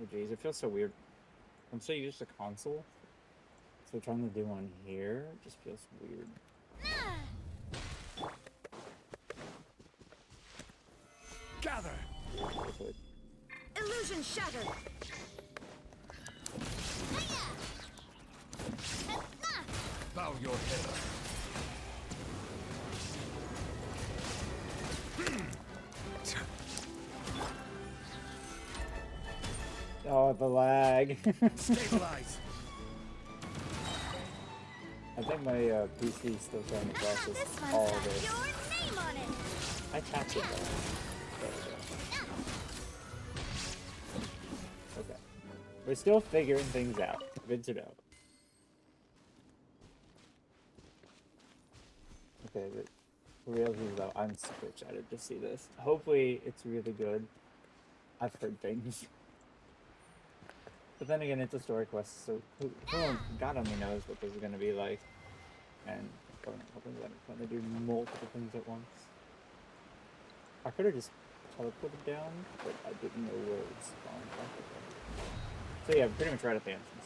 Oh jeez, it feels so weird. I'm so used to console, so trying to do one here just feels weird. Gather! Hopefully. Illusion shattered. Bow your head. Oh, the lag. Stabilize. I think my PC is still trying to process This one's all got this. your name on it. I tapped it though. There we go. Okay. We're still figuring things out. Good to know. Okay, but the reality is though, I'm super excited to see this. Hopefully it's really good. I've heard things. But then again, it's a story quest, so God only knows what this is going to be like. And hoping that I'm trying to do multiple things at once. I could have just teleported down, but I didn't know where it would spawn. So yeah, pretty much right at the entrance.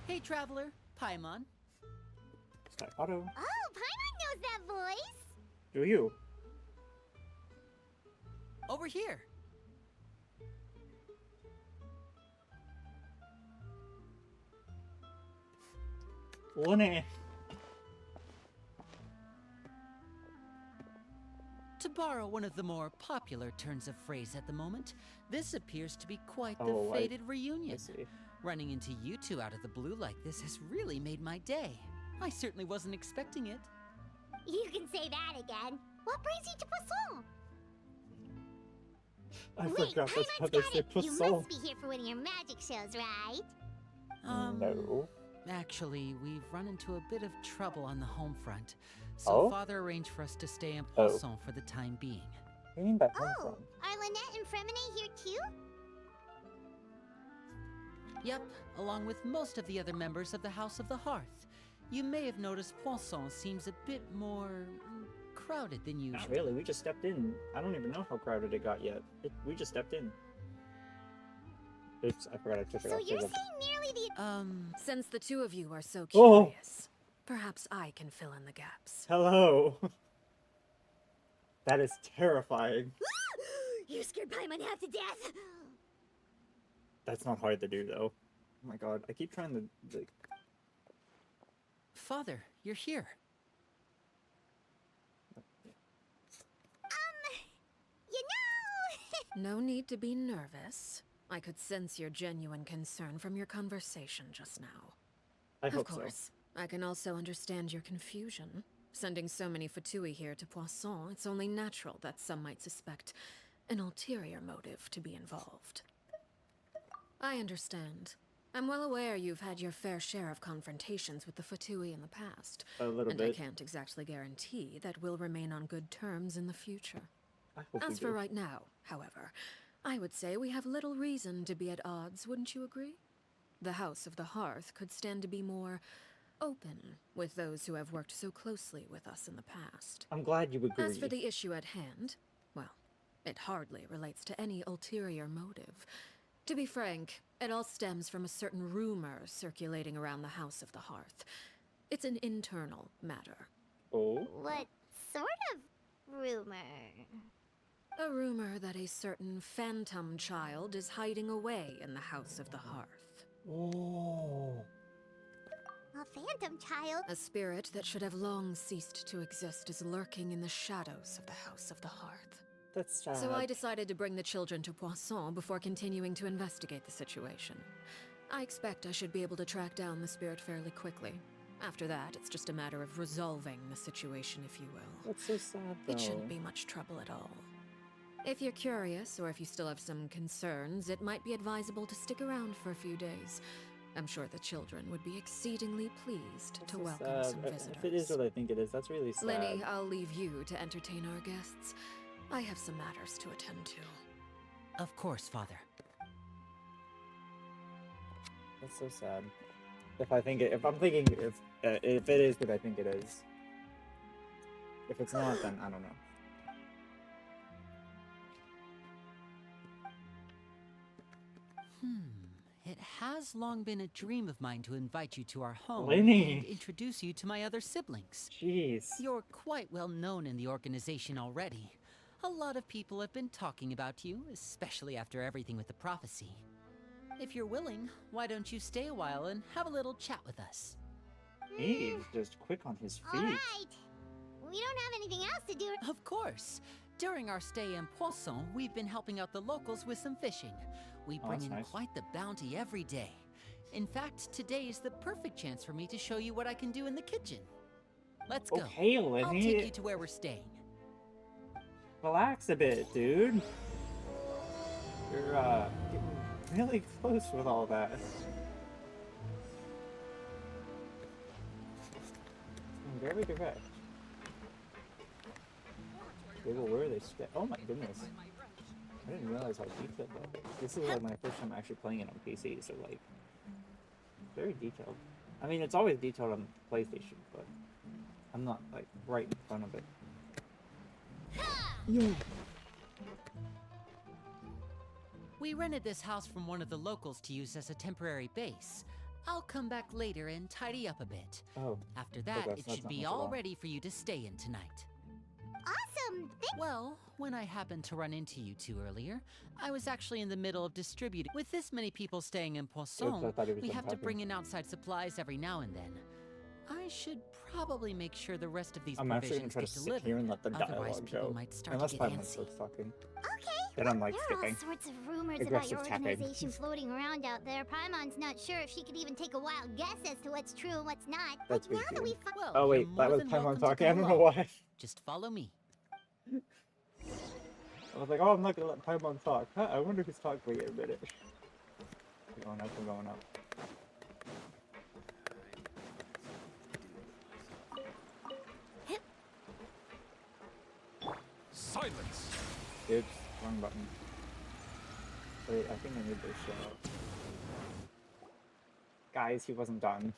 Hey, traveler, Paimon. Sky Auto. Oh, Paimon knows that voice. Do you? Over here. Lene. To borrow one of the more popular turns of phrase at the moment, this appears to be quite the Oh, fated I reunion. see. Running into you two out of the blue like this has really made my day. I certainly wasn't expecting it. You can say that again. What brings you to Poisson? I Wait, forgot that's how Paimon's they got say it. You Poisson. must be here for one of your magic shows, right? No. Actually, we've run into a bit of trouble on the home front, so Oh? Father arranged for us to stay in Oh. Poisson for the time being. What do you mean by home Oh, from? are Lynette and Fremine here too? Yep, along with most of the other members of the House of the Hearth. You may have noticed Poisson seems a bit more crowded than usual. Not really, we just stepped in. I don't even know how crowded it got yet. We just stepped in. Oops, I forgot I took it So off. you're There's a- saying nearly the Since the two of you are so Oh! curious, perhaps I can fill in the gaps. Hello! That is terrifying. You scared Paimon half to death. That's not hard to do, though. Oh my god, I keep trying to, like... Father, you're here. You know. No need to be nervous. I could sense your genuine concern from your conversation just now. I Of hope course, I can also understand your confusion. Sending so many Fatui here to Poisson, it's only natural that some might suspect an ulterior motive to be involved. I understand. I'm well aware you've had your fair share of confrontations with the Fatui in the past. so. A little And I bit. can't exactly guarantee that we'll remain on good terms in the future. I hope we As for do. right now, however, I would say we have little reason to be at odds, wouldn't you agree? The House of the Hearth could stand to be more open with those who have worked so closely with us in the past. I'm glad you agree. As for the issue at hand, well, it hardly relates to any ulterior motive. To be frank, it all stems from a certain rumor circulating around the House of the Hearth. It's an internal matter. Oh? What sort of rumor? A rumor that a certain phantom child is hiding away in the House of the Hearth. Oh. A phantom child? A spirit that should have long ceased to exist is lurking in the shadows of the House of the Hearth. That's sad. So I decided to bring the children to Poisson before continuing to investigate the situation. I expect I should be able to track down the spirit fairly quickly. After that, it's just a matter of resolving the situation, if you will. That's so sad, though. It shouldn't be much trouble at all. If you're curious, or if you still have some concerns, it might be advisable to stick around for a few days. I'm sure the children would be exceedingly pleased That's to so welcome sad. some visitors. If it is what I think it is, that's really sad. Lenny, I'll leave you to entertain our guests. I have some matters to attend to. Of course, Father. That's so sad. If I'm thinking if it is what I think it is. If it's not, then I don't know. It has long been a dream of mine to invite you to our home Lenny. and introduce you to my other siblings. Jeez. You're quite well known in the organization already. A lot of people have been talking about you, especially after everything with the prophecy. If you're willing, why don't you stay a while and have a little chat with us? He's just quick on his feet. All right. We don't have anything else to do. Of course. During our stay in Poisson, we've been helping out the locals with some fishing. We bring that's in nice. quite the bounty every day. In fact, today is the perfect chance for me to show you what I can do in the kitchen. Let's go. Okay, I'll take Lenny. you to where we're staying. Relax a bit, dude. You're getting really close with all that. I'm very direct. Where are they stay? Oh my goodness. I didn't realize how detailed that is. This is like my first time actually playing it on PC, so like, very detailed. I mean, it's always detailed on PlayStation, but I'm not like right in front of it. We rented this house from one of the locals to use as a temporary base. I'll come back later and tidy up a bit. Oh, After that, that's it not should much be at all all. ready for you to stay in tonight. Awesome. Well, when I happened to run into you two earlier, I was actually in the middle of distributing. With this many people staying in Oops, I Poisson, thought he was we done have to talking. bring in outside supplies every now and then. I should probably make sure the rest of these I'm actually gonna provisions try to get sit delivered. here and let the Otherwise, dialogue people go. might start Unless to get Paimon antsy. starts talking. Okay. Then I'm like There are skipping. all sorts of rumors about Aggressive your tapping. organization floating around out there. Paimon's not sure if she could even take a wild guess as to what's true and what's not. That's But now that we weird. find Well, Oh you're wait, more that was than Paimon welcome to talking. I come don't know along. why. Just follow me. I was like, oh, I'm not gonna let Paimon talk. Huh, I wonder who's talking. Wait a minute. We're going up, we're going up. Silence! Oops, wrong button. Wait, I think I need this shot. Guys, he wasn't done.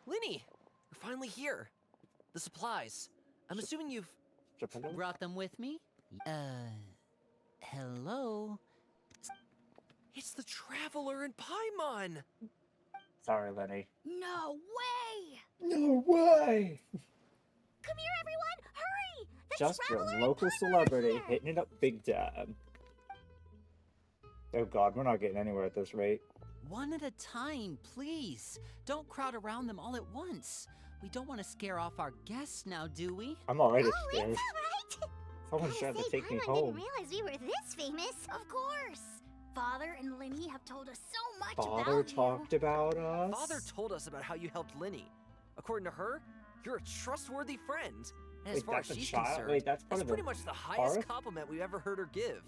Linny, you're finally here. The supplies. I'm assuming you've... Geppetto? Brought them with me? Hello? It's the Traveler in Paimon! Sorry, Lenny. No way! No way! Come here, everyone! Hurry! The Just Traveler your in local Paimon is celebrity here! hitting it up big time. Oh god, we're not getting anywhere at this rate. One at a time, please. Don't crowd around them all at once. We don't want to scare off our guests now, do we? I'm already Oh, it's scared. alright! Someone's Gotta trying to say, take me Paimon home. didn't realize we were this famous. Of course! Father and Linny have told us so much Father about talked about us. Father told us about how you helped Linny. According to her, you're a trustworthy friend. And as Wait, far as that's a she's child? concerned, Wait, that's part it's of the pretty much the highest forest? compliment we've ever heard her give.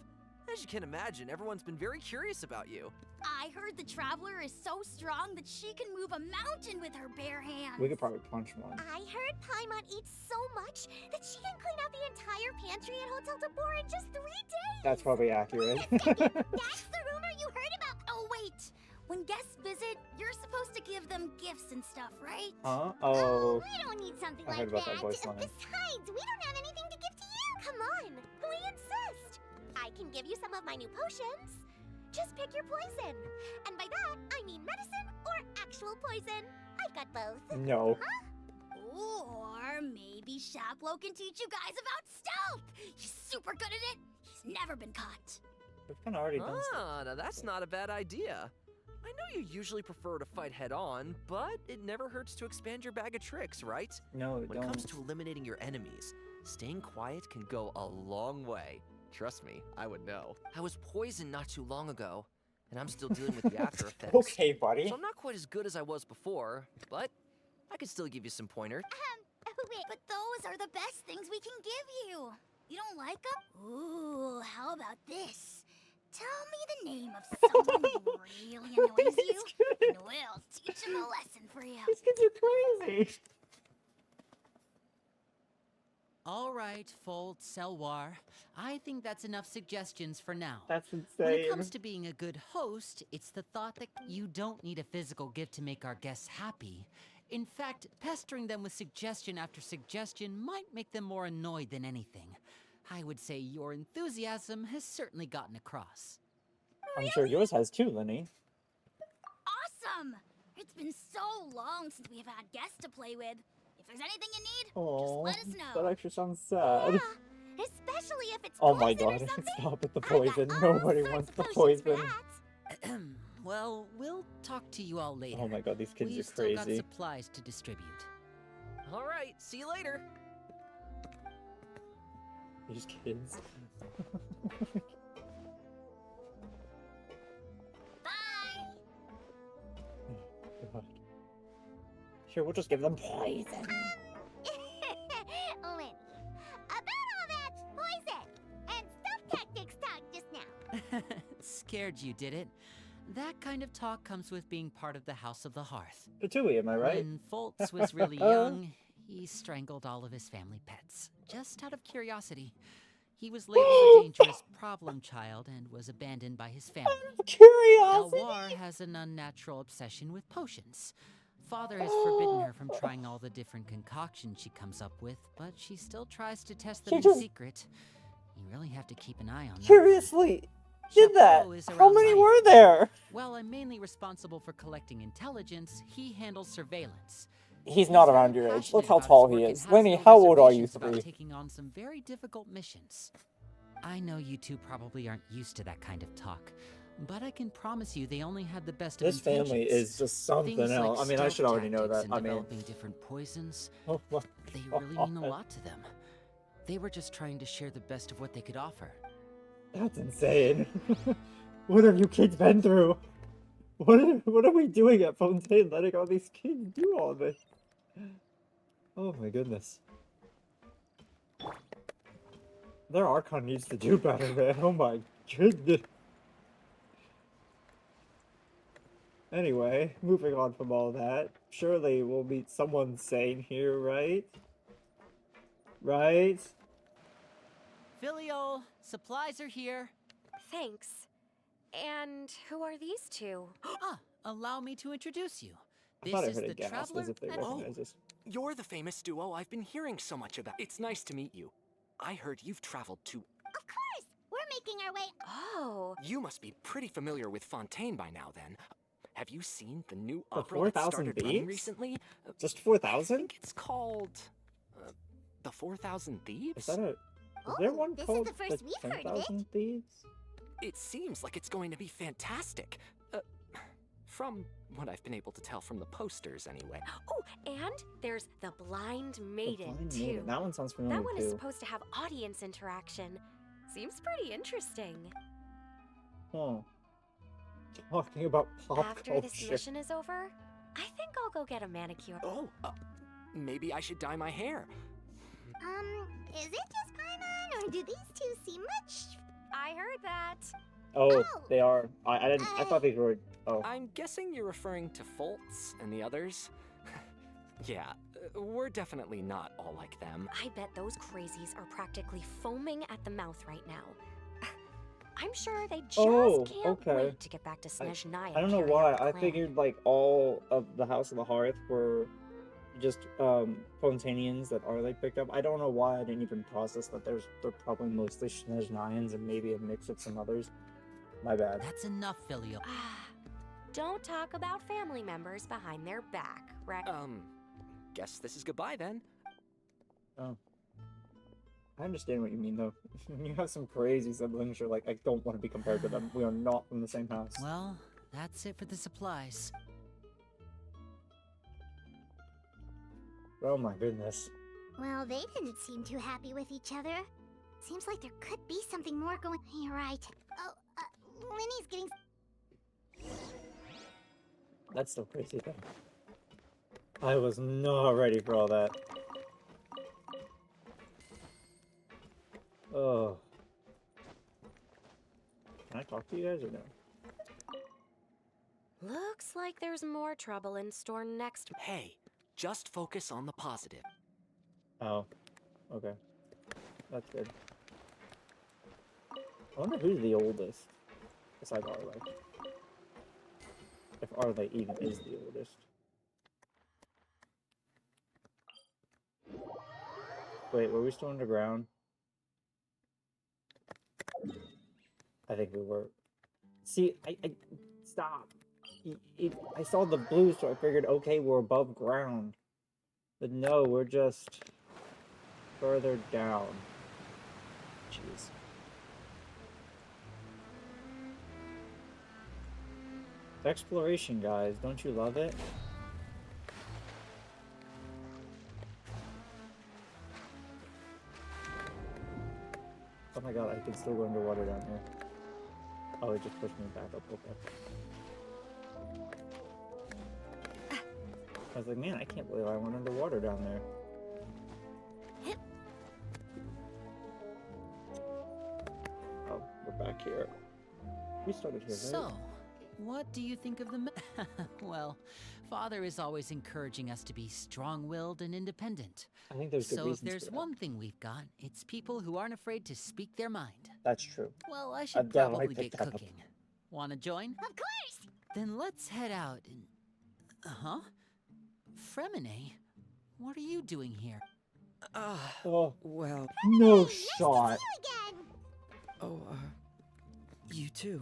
As you can imagine, everyone's been very curious about you. I heard the Traveler is so strong that she can move a mountain with her bare hands. We could probably punch one. I heard Paimon eats so much that she can clean out the entire pantry at Hotel de Boer in just 3 days. That's probably accurate. That's the rumor you heard about. Oh, wait. When guests visit, you're supposed to give them gifts and stuff, right? Huh? Oh, Oh. we don't need something I like heard about that. that voice line. Besides, we don't have anything to give to you. Come on. We insist. I can give you some of my new potions. Just pick your poison. And by that, I mean medicine or actual poison. I've got both. No. Or maybe Shaplo can teach you guys about stealth. He's super good at it. He's never been caught. We've kind of already done stuff. Ah, now that's not a bad idea. I know you usually prefer to fight head on, but it never hurts to expand your bag of tricks, right? No, When it don't. comes to eliminating your enemies, staying quiet can go a long way. Trust me, I would know. I was poisoned not too long ago, and I'm still dealing with the after effects. Okay, buddy. So I'm not quite as good as I was before, but I can still give you some pointers. Wait, but those are the best things we can give you. You don't like them? Ooh, how about this? Tell me the name of someone who really annoys you, and we'll teach him a lesson for you. These kids are crazy. All right, Fold, Selwar. I think that's enough suggestions for now. That's When insane. it comes to being a good host, it's the thought that you don't need a physical gift to make our guests happy. In fact, pestering them with suggestion after suggestion might make them more annoyed than anything. I would say your enthusiasm has certainly gotten across. I'm sure yours has too, Lenny. Awesome! It's been so long since we have had guests to play with. If there's anything you need, Oh, just let us know. that actually sounds sad. Yeah, especially if it's Oh my poison or god, something. stop with the I got poison. all Nobody sorts wants of the potions for poison. that. Well, we'll talk to you all later. Oh my god, these kids We've are still got crazy. supplies to distribute. All right, see you later. These kids. Bye! God. Sure, we'll just give them poison. Lenny, about all that poison and stuff tactics talk just now. Scared you, did it? That kind of talk comes with being part of the House of the Hearth. Patui, am I right? When Foltz was really young, he strangled all of his family pets, just out of curiosity. He was labeled a dangerous problem child and was abandoned by his family. Curiosity. Elwar has an unnatural obsession with potions. Father has forbidden her from trying all the different concoctions she comes up with, but she still tries to test them She in just- secret. You really have to keep an eye on that. Curiously, did that? Chapeau is How around many my were age. there? While I'm mainly responsible for collecting intelligence, he handles surveillance. He's not very around your age. passionate Look how about his tall work he and is. has Lenny, no how old are you? reservations about 3? taking on some very difficult missions. I know you two probably aren't used to that kind of talk, but I can promise you they only had the best of This family intentions. is just something Things else. like I mean, I stealth should already know tactics that. and I mean, developing different poisons, oh, what? they really mean a lot to them. They were just trying to share the best of what they could offer. That's insane. What have you kids been through? What are we doing at Fontaine letting all these kids do all this? Oh my goodness. Their Archon needs to do better, man. Oh my goodness. Anyway, moving on from all that. Surely we'll meet someone sane here, right? Right? Filial, supplies are here. Thanks. And who are these two? Allow me to introduce you. I This thought I is heard the a gasp traveler as if they and recognize us. You're the famous duo I've been hearing so much about. It's nice to meet you. I heard you've traveled to... Of course! We're making our way. Oh, You must be pretty familiar with Fontaine by now, then. Have you seen the new The opera that 4,000 started running Thieves? recently? Just I 4,000? think it's called... The 4,000 Thieves? Is that a... Is Oh, there one this is called the first we've heard of it. 10,000 Thieves? It seems like it's going to be fantastic. From what I've been able to tell from the posters, anyway. oh, and there's the Blind The Maiden, Blind too. Maiden. That one sounds familiar That one is too. supposed to have audience interaction. Seems pretty interesting. Huh. Talking about pop After this culture. mission is over, I think I'll go get a manicure. Oh, maybe I should dye my hair. Is it just Paimon, or do these two seem much? I heard that. Oh, Oh. they are. I didn't. I thought these were. Oh, I'm guessing you're referring to Foltz and the others? Yeah, we're definitely not all like them. I bet those crazies are practically foaming at the mouth right now. I'm sure they just Oh, can't okay. wait to get back to Snezhnaya. I don't know carry why. out the I plan. figured like all of the House of the Hearth were just Fontanians that Arlec picked up. I don't know why I didn't even process that. They're probably mostly Snezhnayans and maybe a mix of some others. My bad. That's enough, Filial. Don't talk about family members behind their back, right? Guess this is goodbye then. Oh. I understand what you mean though. You have some crazy siblings. You're like, I don't want to be compared to them. We are not from the same house. Well, that's it for the supplies. Oh my goodness. Well, they didn't seem too happy with each other. Seems like there could be something more going. You're right. Oh, Lenny's getting. That's the crazy thing. I was not ready for all that. Oh. Can I talk to you guys or no? Looks like there's more trouble in store next. Hey, just focus on the positive. Oh. Okay. That's good. I wonder who's the oldest besides Arle. If Arle even is the oldest. Wait, were we still underground? I think we were. See, I stop. I saw the blue, so I figured, okay, we're above ground. But no, we're just further down. Jeez. Exploration, guys. Don't you love it? Oh my god, I can still go underwater down here. Oh, it just pushed me back up. Okay. I was like, man, I can't believe I went underwater down there. Oh, we're back here. We started here, right? So, what do you think of the well, Father is always encouraging us to be strong-willed and independent. I think there's good So if reasons there's for that. one thing we've got, it's people who aren't afraid to speak their mind. That's true. Well, I I've should definitely probably get picked that up. cooking. Wanna join? Of course! Then let's head out and... Uh-huh. Fremine, what are you doing here? Oh, Well, no Nice shot. to see you again! oh, you too.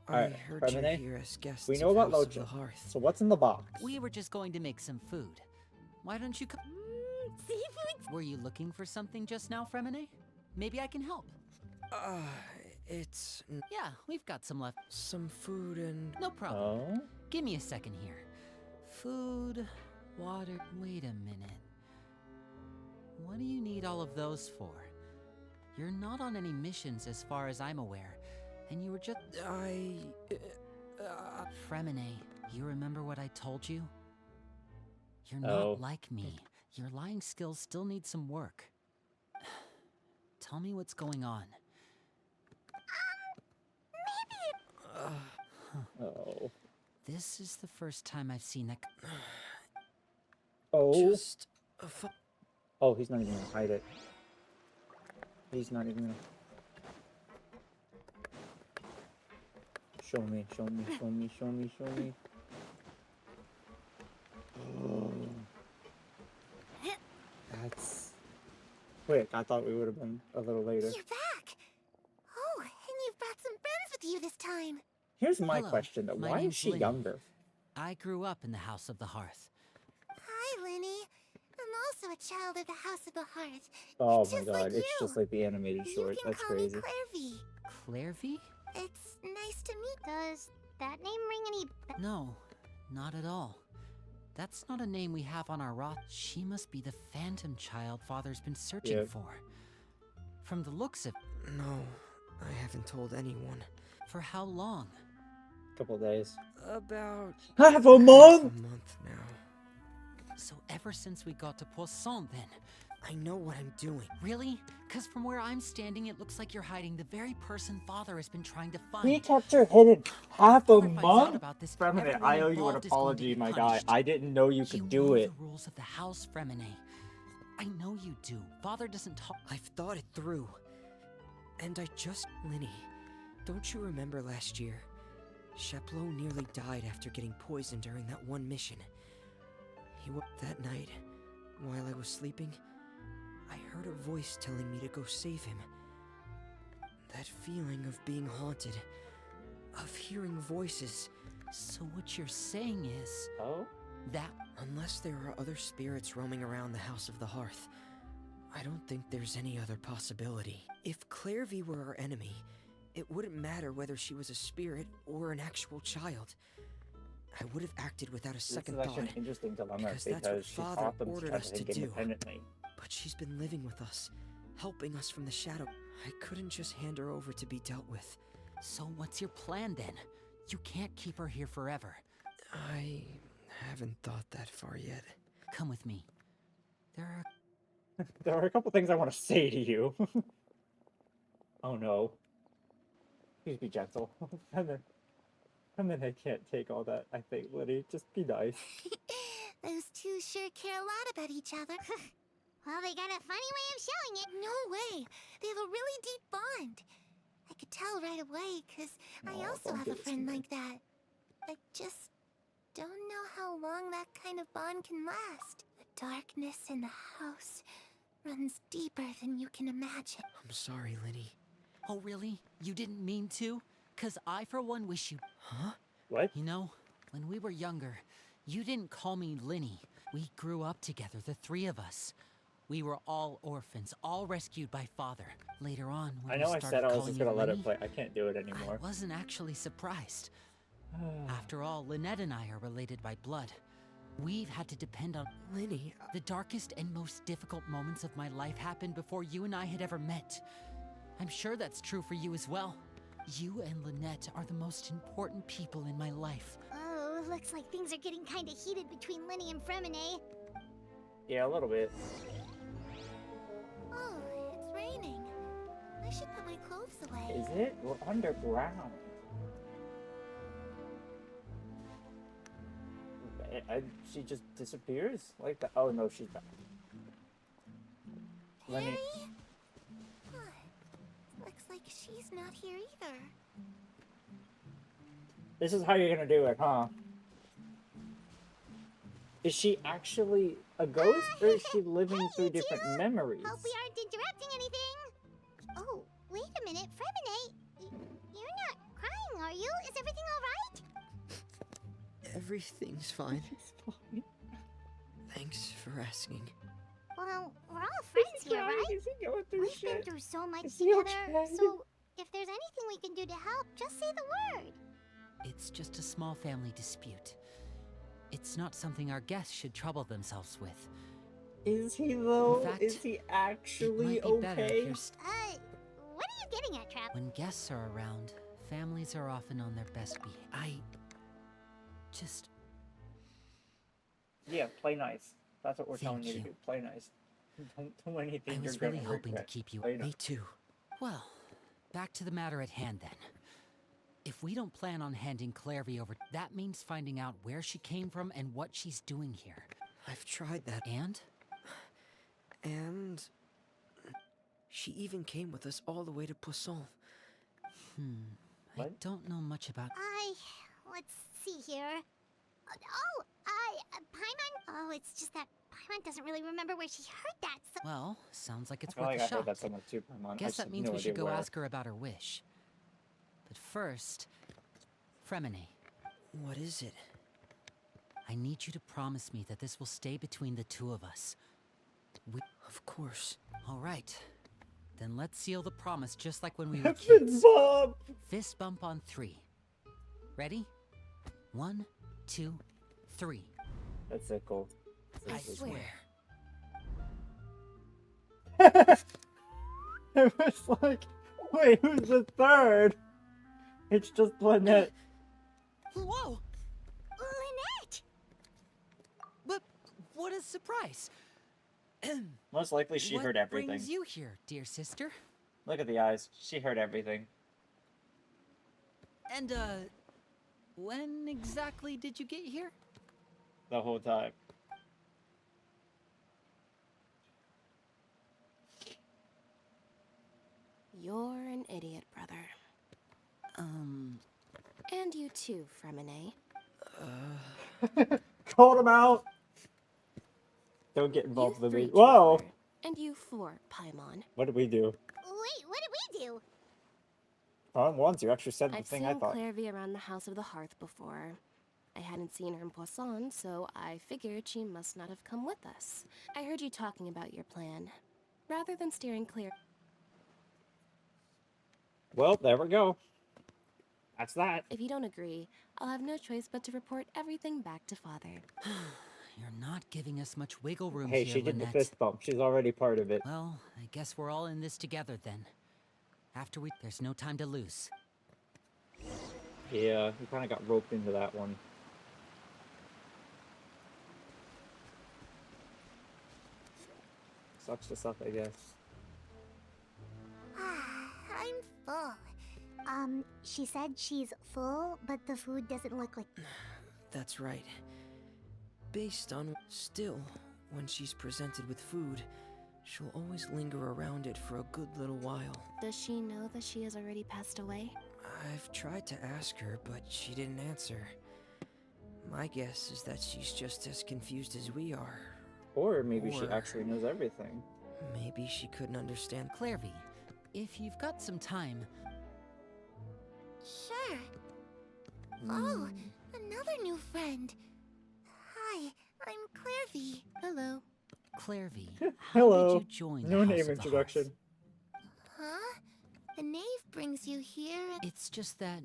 Alright, I heard Fremine, you here as guests We know of about House of Locha. the Hearth. So what's in the box? We were just going to make some food. Why don't you come? Seafood? Were you looking for something just now, Fremine? Maybe I can help. It's Yeah, we've got some left. some food and... No problem. Oh? Give me a second here. Food, water. Wait a minute. What do you need all of those for? You're not on any missions as far as I'm aware, and you were just... Fremine, you remember what I told you? You're Oh. not like me. Your lying skills still need some work. Tell me what's going on. Oh. This is the first time I've seen that... Oh. Just a Oh, he's not even gonna hide it. He's not even gonna... Show me, show me, show me, show me, show me. Oh. That's... Quick, I thought we would have been a little later. You're back! Oh, and you've brought some friends with you this time. Here's my Hello, question though, my why is name's she Linny. younger? I grew up in the House of the Hearth. Hi, Lenny. I'm also a child of the House of the Hearth. Oh Just my like god, it's you. just like the animated You short, can that's call crazy. me Clairvy. Clairvy? It's nice to meet. Does that name ring any... No, not at all. That's not a name we have on our rot. She must be the phantom child Father's been searching Yep. for. From the looks of... No, I haven't told anyone. For how long? Couple days. About Half a a month? month now. So ever since we got to Poisson, then? I know what I'm doing. Really? Because from where I'm standing, it looks like you're hiding the very person Father has been trying to find. We kept her hidden half a Father finds out month? about this, Fremine, everyone I owe you an involved is going to apology, be my guy. punished. I didn't know you could do it. the rules of the house, Fremine. I know you do. Father doesn't talk. I've thought it through. And I just... Linny, don't you remember last year? Sheplo nearly died after getting poisoned during that one mission. That night, while I was sleeping, I heard a voice telling me to go save him. That feeling of being haunted, of hearing voices. So what you're saying is Oh? that Unless there are other spirits roaming around the House of the Hearth, I don't think there's any other possibility. If Clairvy were our enemy, it wouldn't matter whether she was a spirit or an actual child. I would have acted without a second This is actually thought, an interesting dilemma because that's what because she Father taught them to ordered try us to think to do. independently. but she's been living with us, helping us from the shadow. I couldn't just hand her over to be dealt with. So what's your plan then? You can't keep her here forever. I haven't thought that far yet. Come with me. There are... There are a couple things I want to say to you. Oh no. Please be gentle. And then I can't take all that, I think, Liddy. Just be nice. Those two sure care a lot about each other. Well, they got a funny way of showing it. No way. They have a really deep bond. I could tell right away, because I Aw, also don't have do a this to friend me. like that. I just don't know how long that kind of bond can last. The darkness in the house runs deeper than you can imagine. I'm sorry, Linny. Oh, really? You didn't mean to? 'Cause I, for one, wish you... Huh? What? You know, when we were younger, you didn't call me Linny. We grew up together, the three of us. We were all orphans, all rescued by father. Later on, when I we know I started said I was calling just you gonna let Linny, it play. I can't do it anymore. I wasn't actually surprised. After all, Lynette and I are related by blood. We've had to depend on... Linny, The darkest and most difficult moments of my life happened before you and I had ever met. I'm sure that's true for you as well. You and Lynette are the most important people in my life. Oh, looks like things are getting kind of heated between Linny and Fremine. Yeah, a little bit. Oh, it's raining. I should put my clothes away. Is it? We're underground. She just disappears like that. Oh no, she's back. Let me. Harry? Huh. Looks like she's not here either. This is how you're gonna do it, huh? Is she actually a ghost, or is she living Hey, through you different two! memories? Hope we aren't interrupting anything. Oh, wait a minute, Fremine. You're not crying, are you? Is everything all right? everything's fine. Thanks for asking. Well, we're all friends here, right? Is he going through We've been shit? through so much Is he together, okay? so if there's anything we can do to help, just say the word. It's just a small family dispute. It's not something our guests should trouble themselves with. Is he though? In fact, Is he It actually might be better if okay? you're What are you getting at, Trap? When guests are around, families are often on their best behavior. I just... Yeah, play nice. That's what we're telling you Thank to you. do. Play nice. Don't do anything I you're was really gonna hoping to regret. keep you... Play nice. Me too. Well, back to the matter at hand then. If we don't plan on handing Clairvy over, that means finding out where she came from and what she's doing here. I've tried that. And? And she even came with us all the way to Poisson. I What? don't know much about... Let's see here. Paimon? Oh, it's just that Paimon doesn't really remember where she heard that, so... Well, sounds like it's I feel worth like a I heard that shot. somewhere too, Paimon. I Guess just that have means no we should idea go where. ask her about her wish. But first, Fremine, What is it? I need you to promise me that this will stay between the two of us. Of course. All right. Then let's seal the promise just like when we were Heaven kids. Bob! Fist bump on 3. Ready? 1, 2, 3. That's so cool. I That's so swear. It was like, wait, who's the third? It's just Lynette. Whoa! Lynette! But what a surprise! Most likely she What heard everything. brings you here, dear sister? Look at the eyes. She heard everything. And, when exactly did you get here? The whole time. You're an idiot, brother. And you too, Fremine. Called him out! Don't get You involved with me. 3, Whoa! Trevor. And you 4, Paimon. What did we do? Wait, what did we do? Once you actually said the I've thing seen I thought. Clairvy around the House of the Hearth before. I hadn't seen her in Poisson, so I figured she must not have come with us. I heard you talking about your plan. Rather than steering clear... Well, there we go. That's that. If you don't agree, I'll have no choice but to report everything back to Father. You're not giving us much wiggle room Hey, here, she did the Lynette. fist bump. She's already part of it. Well, I guess we're all in this together then. There's no time to lose. Yeah, we kind of got roped into that one. Sucks to suck, I guess. I'm full. She said she's full, but the food doesn't look like... That's right. Based on... Still, when she's presented with food, she'll always linger around it for a good little while. Does she know that she has already passed away? I've tried to ask her, but she didn't answer. My guess is that she's just as confused as we are. Or maybe she Or- actually knows everything. Maybe she couldn't understand. Clairvy, if you've got some time, Sure. Oh, another new friend. Hi, I'm Clairvy. Hello. Clairvy, how Hello. did you join No the name House of the introduction. Hearth? Huh? The knave brings you here at It's just that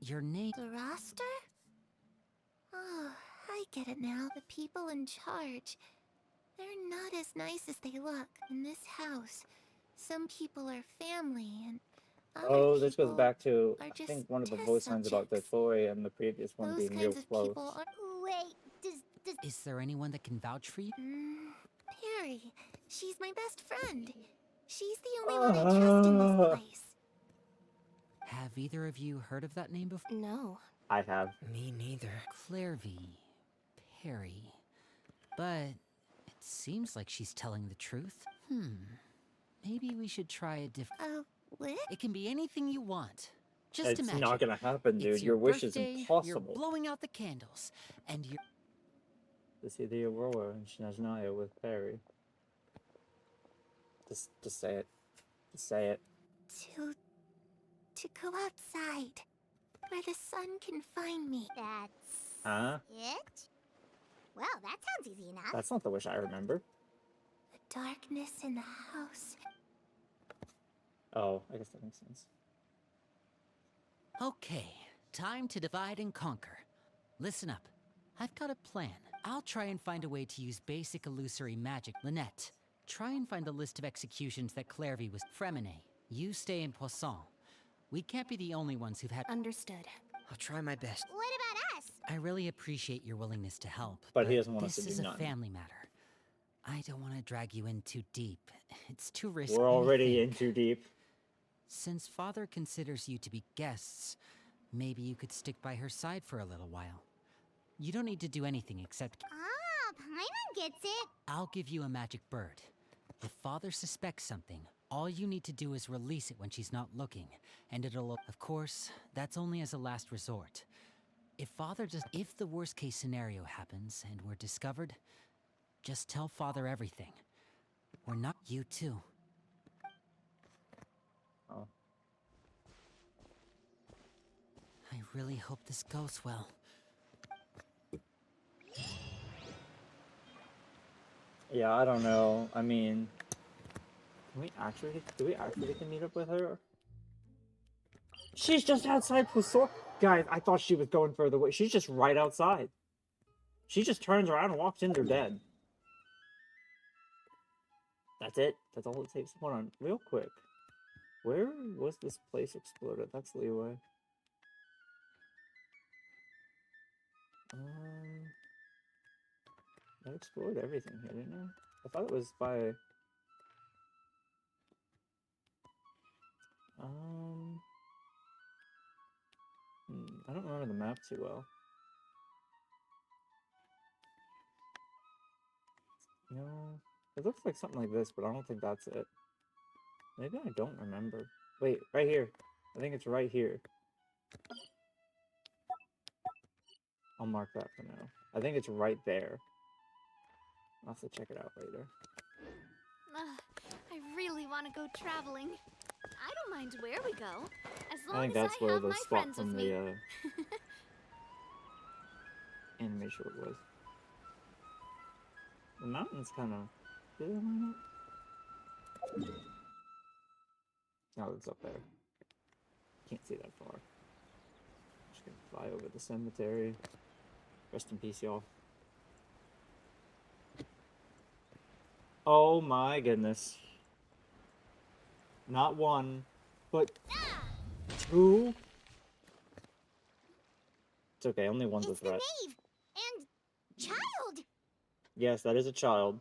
your name. the roster? Oh, I get it now. The people in charge. They're not as nice as they look. In this house, some people are family and other Oh, this goes people back to, are I just think, one of the test voice lines about the subjects. toy and the previous one Those being real kinds of close. people are. Wait, does Is there anyone that can vouch for you? Perry? She's my best friend. She's the only one I trust in this place. Have either of you heard of that name before? No. I have. Me neither. Clairvy. Perry. But it seems like she's telling the truth. Maybe we should try a different. What? It can be anything you want. Just It's imagine. not gonna happen, dude. It's Your wish birthday, is You're impossible. blowing out the candles, and you're. To see the Aurora and Snezhnaya with Perry. Just say it. Just say it. To go outside, where the sun can find me. That's Huh? it? Well, that sounds easy enough. That's not the wish I remember. The darkness in the house. Oh, I guess that makes sense. Okay, time to divide and conquer. Listen up. I've got a plan. I'll try and find a way to use basic illusory magic. Lynette, try and find the list of executions that Clairvy was. Fremine, you stay in Poisson. We can't be the only ones who've had. Understood. I'll try my best. What about us? I really appreciate your willingness to help, But he doesn't want us this to do is a none. family matter. I don't want to drag you in too deep. It's too risky. We're already in think. too deep. Since Father considers you to be guests, maybe you could stick by her side for a little while. You don't need to do anything except. Ah, Paimon gets it. I'll give you a magic bird. If Father suspects something, all you need to do is release it when she's not looking, and it'll. Of course, that's only as a last resort. If the worst case scenario happens and we're discovered, just tell Father everything. We're not you too. Oh. I really hope this goes well. Yeah, I don't know. I mean, do we actually get to meet up with her? She's just outside Poisson. Guys, I thought she was going further away. She's just right outside. She just turns around and walks in, they're dead. That's it. That's all it takes. Hold on, real quick. Where was this place exploded? That's Leeway. I explored everything here, didn't I? I thought it was by... I don't remember the map too well. No, it looks like something like this, but I don't think that's it. Maybe I don't remember. Wait, right here. I think it's right here. I'll mark that for now. I think it's right there. I'll have to check it out later. I really want to go traveling. I don't mind where we go, as I long think as that's I where have the my spot friends with from me. the anime short was. The mountain's kind of... Did it line up? Oh, it's up there. Can't see that far. Just gonna fly over the cemetery. Rest in peace, y'all. Oh my goodness. Not one, but two. It's okay, only one's a It's the threat. knave and child. Yes, that is a child.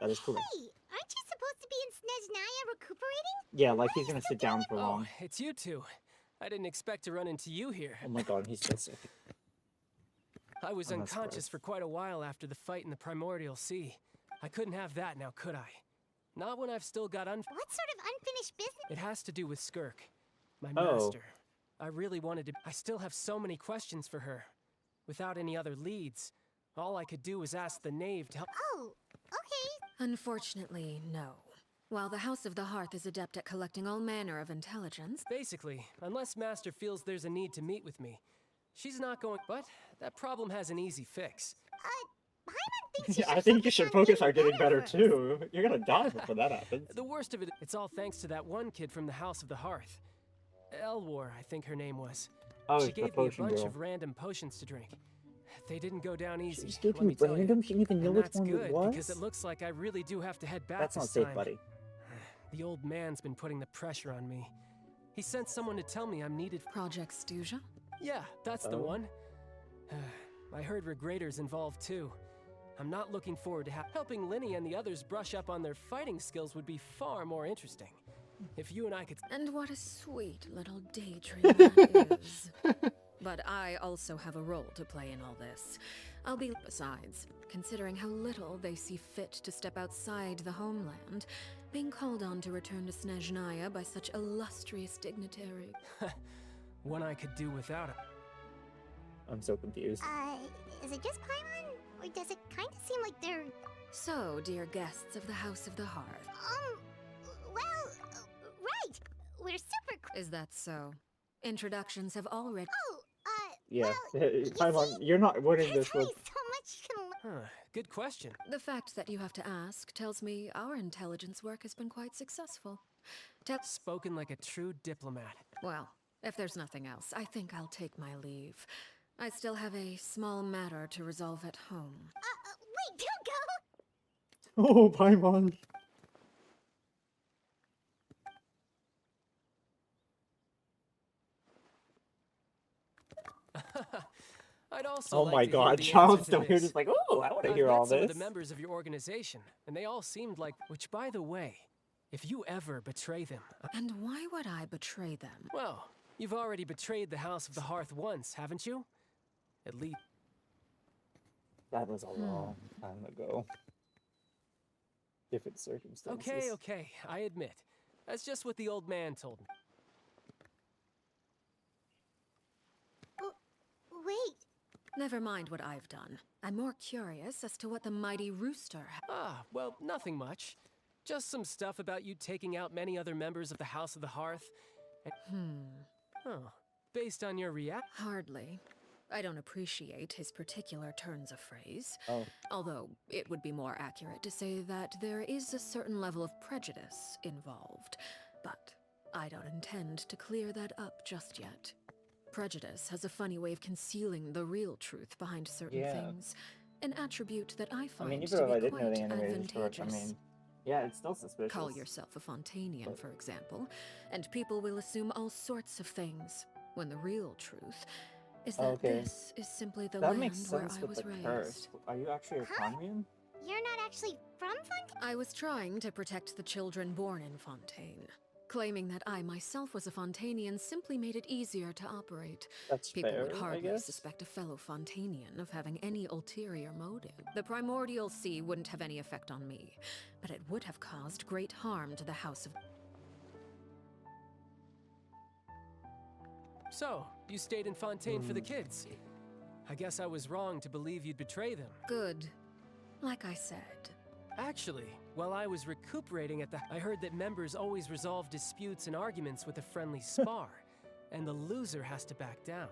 That is correct. Hey, aren't you supposed to be in Snezhnaya recuperating? Yeah, like he's gonna sit down for Oh, long. it's you two. I didn't expect to run into you here. Oh my god, he's so sick. I was I'm not unconscious surprised. for quite a while after the fight in the Primordial Sea. I couldn't have that now, could I? Not when I've still got What sort of unfinished business? It has to do with Skirk, my Oh. master. I really wanted to. I still have so many questions for her. Without any other leads, all I could do was ask the knave to help. Oh, okay. Unfortunately, no. While the House of the Hearth is adept at collecting all manner of intelligence, Basically, unless Master feels there's a need to meet with me, she's not going. But that problem has an easy fix. Paimon thinks Yeah, I think you should focus on getting better first. too. You're gonna die before that happens. The worst of it, it's all thanks to that one kid from the House of the Hearth. Elwar, I think her name was. Oh, She it's the gave me a potion bunch girl. of random potions to drink. They didn't go down easy. She just gave let you me tell random? you. She didn't even know And which that's one it good, was? because it looks like I really do have to head back That's not this safe, time. buddy. The old man's been putting the pressure on me. He sent someone to tell me I'm needed. Project Stuja? Yeah, that's the Oh. one. I heard Regraders involved too. I'm not looking forward to helping Linny and the others brush up on their fighting skills would be far more interesting. If you and I could. And what a sweet little daydream that is. But I also have a role to play in all this. I'll be. Besides, considering how little they see fit to step outside the homeland, being called on to return to Snezhnaya by such illustrious dignitary. One I could do without it. I'm so confused. Is it just Paimon? Or does it kind of seem like they're... So, dear guests of the House of the Hearth, well, right. We're super is that so? Introductions have already. Oh, Yeah. well, Paimon, you're not winning there's this only with... so much you can learn. Good question. The fact that you have to ask tells me our intelligence work has been quite successful. Spoken like a true diplomat. Well, if there's nothing else, I think I'll take my leave. I still have a small matter to resolve at home. Wait, don't go! Oh, Paimon. I'd also Oh like my to hear god, the Child's answer to still here this. just like, oh, I want to I've hear met all some this. of the members of your organization, and they all seemed like. Which, by the way, if you ever betray them, And why would I betray them? well, you've already betrayed the House of the Hearth once, haven't you? At least. That was a long time ago. Different circumstances. Okay, I admit. That's just what the old man told me. Wait, Never mind what I've done. I'm more curious as to what the mighty rooster. Well, nothing much. Just some stuff about you taking out many other members of the House of the Hearth. Oh, based on your react. Hardly. I don't appreciate his particular turns of phrase. Oh. Although it would be more accurate to say that there is a certain level of prejudice involved. But I don't intend to clear that up just yet. Prejudice has a funny way of concealing the real truth behind certain things. An attribute that I I find mean, to even if I be didn't know quite the animated short, I advantageous. mean, yeah, it's still suspicious. Call yourself a Fontanian, for example, and people will assume all sorts of things, when the real truth is that this is simply the That land makes where sense I with was the raised. curse. Are you actually a commune? you're not actually from Fontaine? I was trying to protect the children born in Fontaine. Claiming that I myself was a Fontanian simply made it easier to operate. That's People fair, would I hardly guess. suspect a fellow Fontanian of having any ulterior motive. The primordial sea wouldn't have any effect on me, but it would have caused great harm to the House of... So, you stayed in Fontaine for the kids. I guess I was wrong to believe you'd betray them. Good. Like I said. Actually, while I was recuperating at the... I heard that members always resolve disputes and arguments with a friendly spar, and the loser has to back down.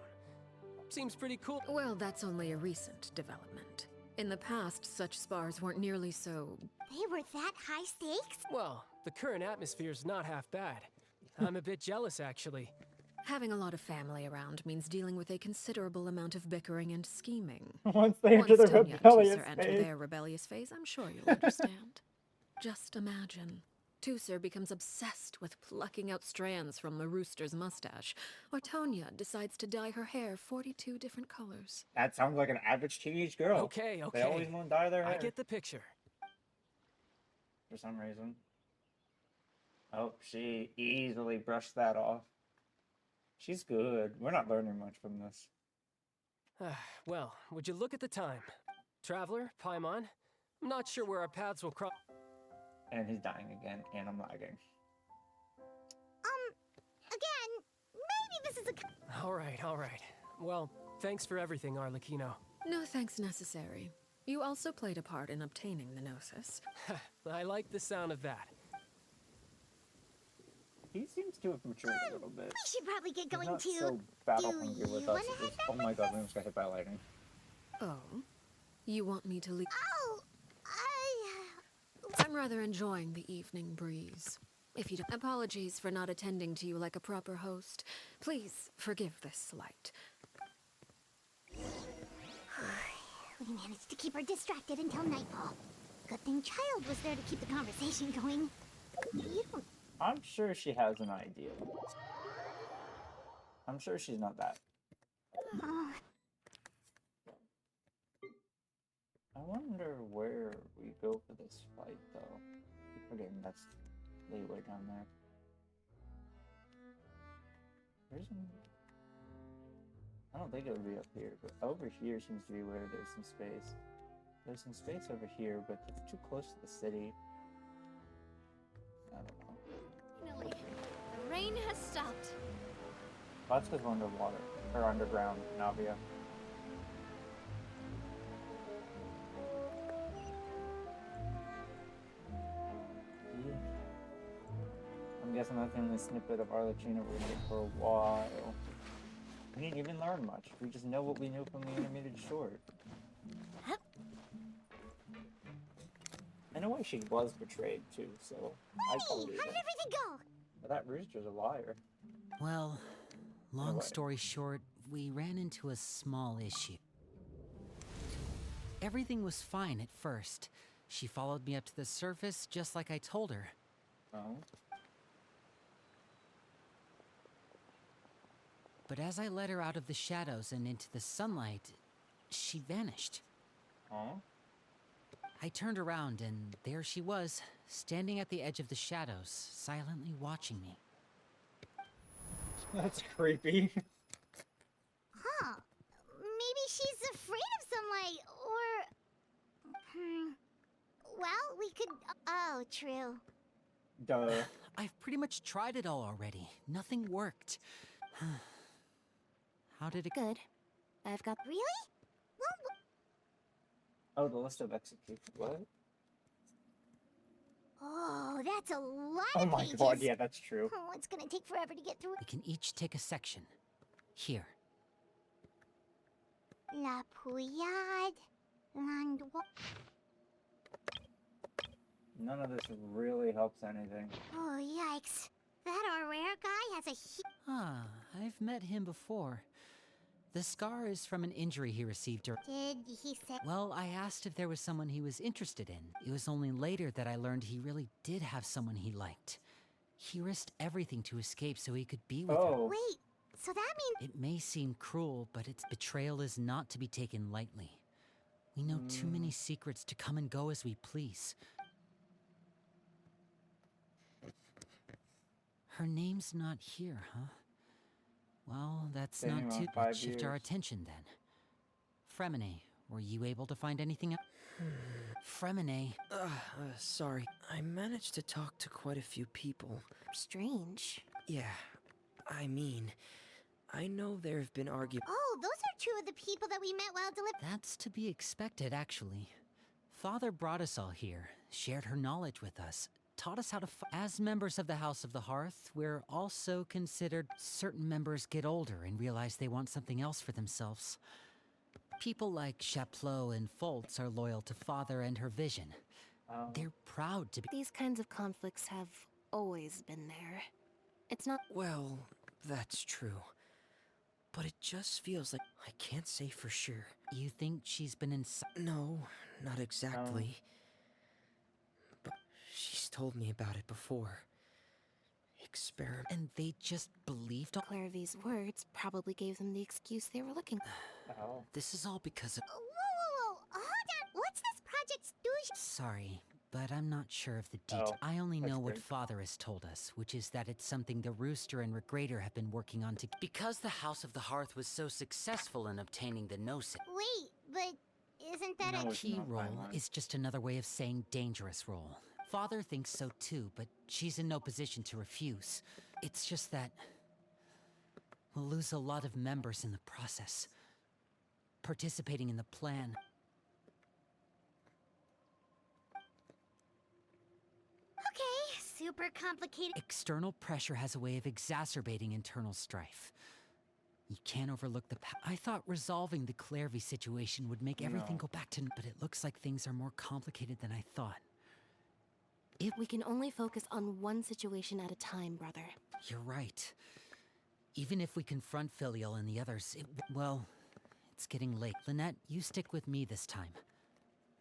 Seems pretty cool. Well, that's only a recent development. In the past, such spars weren't nearly so... They were that high stakes? Well, the current atmosphere's not half bad. I'm a bit jealous, actually. Having a lot of family around means dealing with a considerable amount of bickering and scheming. Once they enter Once the Tonya and rebellious Tusser enter phase. their rebellious phase, I'm sure you'll understand. Just imagine. Tusser becomes obsessed with plucking out strands from the rooster's mustache, or Tonya decides to dye her hair 42 different colors. That sounds like an average teenage girl. Okay. They always want to dye their hair. I get the picture. For some reason. Oh, she easily brushed that off. She's good. We're not learning much from this. Well, would you look at the time? Traveler, Paimon, I'm not sure where our paths will cross. And he's dying again, and I'm lagging. Again, maybe this is a... All right. Well, thanks for everything, Arlecchino. No thanks necessary. You also played a part in obtaining the Gnosis. I like the sound of that. He seems to have matured a little bit. We should probably get He's going not too. so battle Do hungry with you us. wanna It's head just, back oh my with god, us? we almost got hit by lightning. Oh? You want me to leave? Oh, I'm rather enjoying the evening breeze. If you don't... Apologies for not attending to you like a proper host. Please forgive this slight. we managed to keep her distracted until nightfall. Good thing Child was there to keep the conversation going. You don't... I'm sure she has an idea. I'm sure she's not that. I wonder where we go for this fight, though. I'm forgetting that's way down there. There's some... I don't think it would be up here, but over here seems to be where there's some space. There's some space over here, but it's too close to the city. I don't know. Finally, the rain has stopped. That's because we're underwater. Or underground, Navia. Yeah. I'm guessing that's the only snippet of Arlecchino we're gonna get for a while. We didn't even learn much. We just know what we knew from the animated short. In a way, she was betrayed too, so I told you How did that. everything go? But that rooster's a liar. Well, long way. story short, we ran into a small issue. Everything was fine at first. She followed me up to the surface just like I told her. Oh? But as I led her out of the shadows and into the sunlight, she vanished. Oh? I turned around and there she was, standing at the edge of the shadows, silently watching me. That's creepy. Huh. Maybe she's afraid of sunlight, or... Well, we could... Oh, true. Duh. I've pretty much tried it all already. Nothing worked. How did it... Good. I've got... Really? Well, Oh, the list of executions. What? oh, that's a lot Oh of my pages. god, yeah, that's true. Oh, it's gonna take forever to get through. We can each take a section. Here. La Pouillade, Landois. None of this really helps anything. Oh, yikes. That our rare guy has a Ah, I've met him before. The scar is from an injury he received during... Did he say... Well, I asked if there was someone he was interested in. It was only later that I learned he really did have someone he liked. He risked everything to escape so he could be with her. Oh. Wait, so that means... It may seem cruel, but its betrayal is not to be taken lightly. We know too many secrets to come and go as we please. Her name's not here, huh? Well, that's Staying not around too... 5 Let's shift our years. attention then. Fremine, were you able to find anything else? Fremine, Sorry. I managed to talk to quite a few people. Strange. Yeah, I mean, I know there have been arguments. Oh, those are two of the people that we met while delivering... that's to be expected, actually. Father brought us all here, shared her knowledge with us, taught us how to As members of the House of the Hearth, we're also considered... Certain members get older and realize they want something else for themselves. People like Chaplot and Foltz are loyal to Father and her vision. Oh. They're proud to be... These kinds of conflicts have always been there. It's not... Well, that's true. But it just feels like I can't say for sure. You think she's been in... No, not exactly. But she's told me about it before. Experiment. And they just believed all... Clairvy's words probably gave them the excuse they were looking for. Oh. This is all because of... Whoa. Hold on. What's this Project Stooge? Sorry, but I'm not sure of the details. Oh, I only that's know what great. Father has told us, which is that it's something the Rooster and Regrader have been working on to... Because the House of the Hearth was so successful in obtaining the Gnosis... Wait, but isn't pathetic. No, it's Key not roll Paimon. is just another way of saying dangerous roll. Father thinks so too, but she's in no position to refuse. It's just that we'll lose a lot of members in the process. Participating in the plan. Okay, super complicated. External pressure has a way of exacerbating internal strife. You can't overlook the I thought resolving the Clairvy situation would make everything No. go back to... But it looks like things are more complicated than I thought. We can only focus on one situation at a time, brother. You're right. Even if we confront Filial and the others, well, it's getting late. Lynette, you stick with me this time.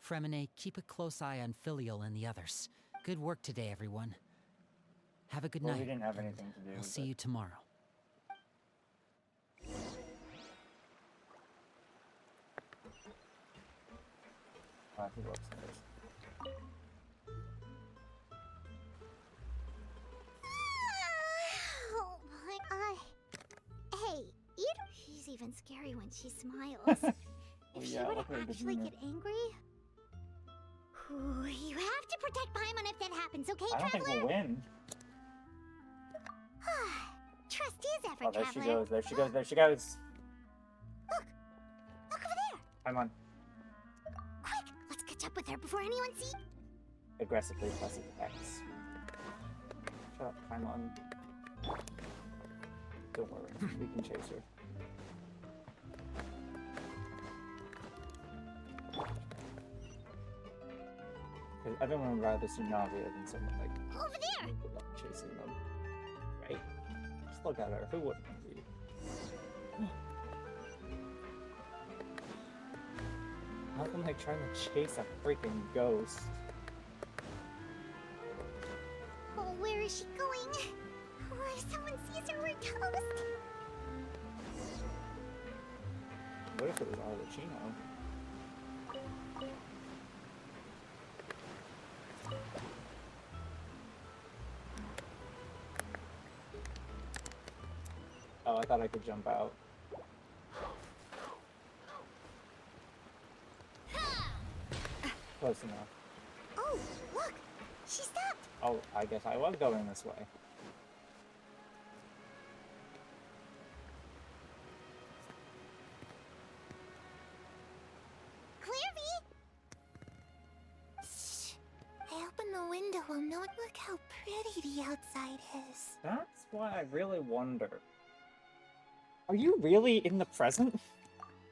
Fremine, keep a close eye on Filial and the others. Good work today, everyone. Have a good Well, night. we didn't have and anything to do. I'll see but- you tomorrow. I have to go upstairs. Oh my Hey, she's even scary when she smiles. If she Yeah, were look to at her actually demeanor. get angry... Ooh, you have to protect Paimon if that happens, okay, I don't think Traveler? we'll win. Trust is effort, Oh, there she Traveler. goes. There she goes. There she goes. Look over there. Paimon. Quick, let's catch up with her before anyone sees... Aggressively pressing X. Shut up, Paimon. Don't worry. We can chase her. Because everyone would rather see Navia than someone like Over there! chasing them. Right? Just look at her. Who wouldn't be? Nothing like trying to chase a freaking ghost. Oh, where is she going? Oh, if someone sees her, we're toast. What if it was Arlechino? Oh, I thought I could jump out. Close enough. Oh, look! She stopped! Oh, I guess I was going this way. Clairvy! Shh. I opened the window while no one... Look how pretty the outside is. That's why I really wonder. Are you really in the present?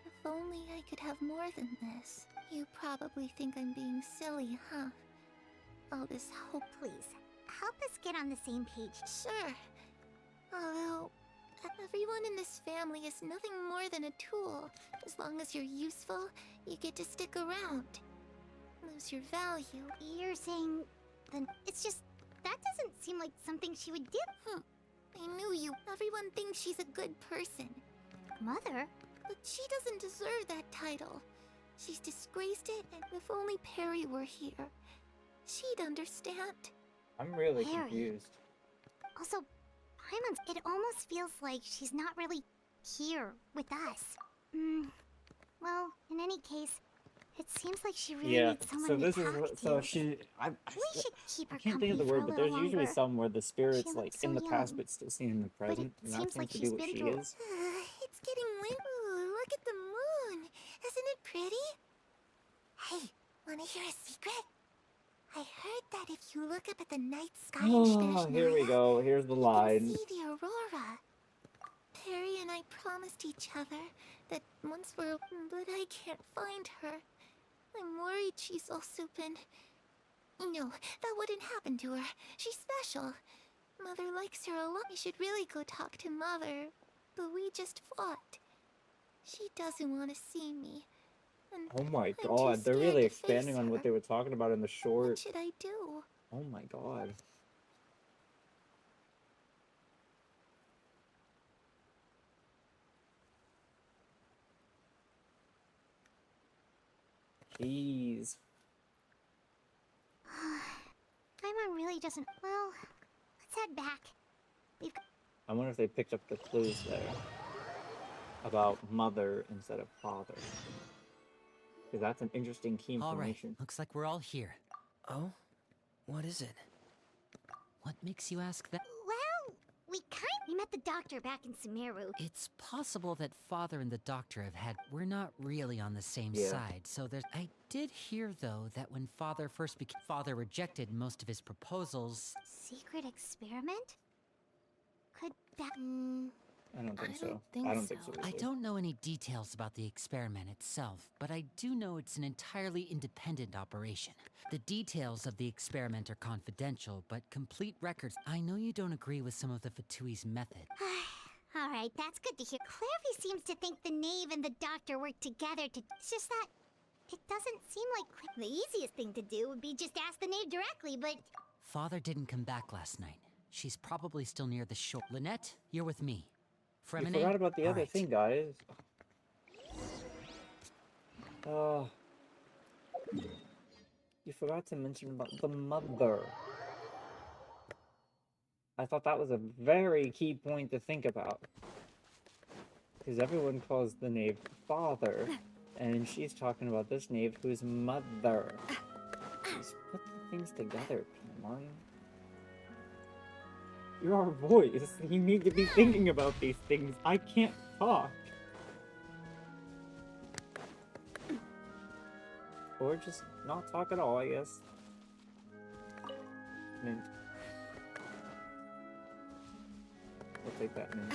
If only I could have more than this. You probably think I'm being silly, huh? All this hope. Please, help us get on the same page. Sure. Although, everyone in this family is nothing more than a tool. As long as you're useful, you get to stick around. Lose your value. You're saying... then it's just... that doesn't seem like something she would do. I knew you. Everyone thinks she's a good person. Mother? But she doesn't deserve that title. She's disgraced it, and if only Perry were here, she'd understand. I'm really Harry. confused. Also, Paimon's... it almost feels like she's not really here with us. Well, in any case, it seems like she really Yeah, needs someone so to this is talk what, so to. she We should keep her I can't think of the company word, for but a there's little usually longer. some where the spirit's She like looks in so the past young. but still seen in the But present. it And that seems seems like to be she's what been she through... is. It's getting late. Ooh, look at the moon. Isn't it pretty? Hey, wanna hear a secret? I heard that if you look up at the night sky in Oh, here we Shneshnaya, go. Here's the you can line. see the aurora. Perry and I promised each other that once we're... but I can't find her. I'm worried she's also been... No, that wouldn't happen to her. She's special. Mother likes her a lot. I should really go talk to Mother. But we just fought. She doesn't want to see me. And Oh my I'm too god, they're scared really to expanding face on what her. they were talking about in the What short. should I do? Oh my god. Jeez. Paimon really doesn't... Well, let's head back. We've... I wonder if they picked up the clues there about mother instead of father. Because that's an interesting key All right, information. looks like we're all here. Oh? What is it? What makes you ask that? Well, we met the doctor back in Sumeru. It's possible that Father and the Doctor have had. We're not really on the same Yeah. side, so there's. I did hear, though, that when Father first became. Father rejected most of his proposals. Secret experiment? Could that... I don't think I so. don't think I don't think so. so. I either. don't know any details about the experiment itself, but I do know it's an entirely independent operation. The details of the experiment are confidential, but complete records. I know you don't agree with some of the Fatui's method. Alright, that's good to hear. Clairvy seems to think the knave and the doctor work together to... It's just that... It doesn't seem like... The easiest thing to do would be just ask the knave directly, but... Father didn't come back last night. She's probably still near the shore. Lynette, you're with me. You Fremine? forgot about the All other right. thing, guys. You forgot to mention about the mother. I thought that was a very key point to think about. Because everyone calls the knave father, and she's talking about this knave who's mother. Just put the things together, Pimon. You're our voice. You need to be thinking about these things. I can't talk. Or just not talk at all, I guess. I mean, we'll take that in.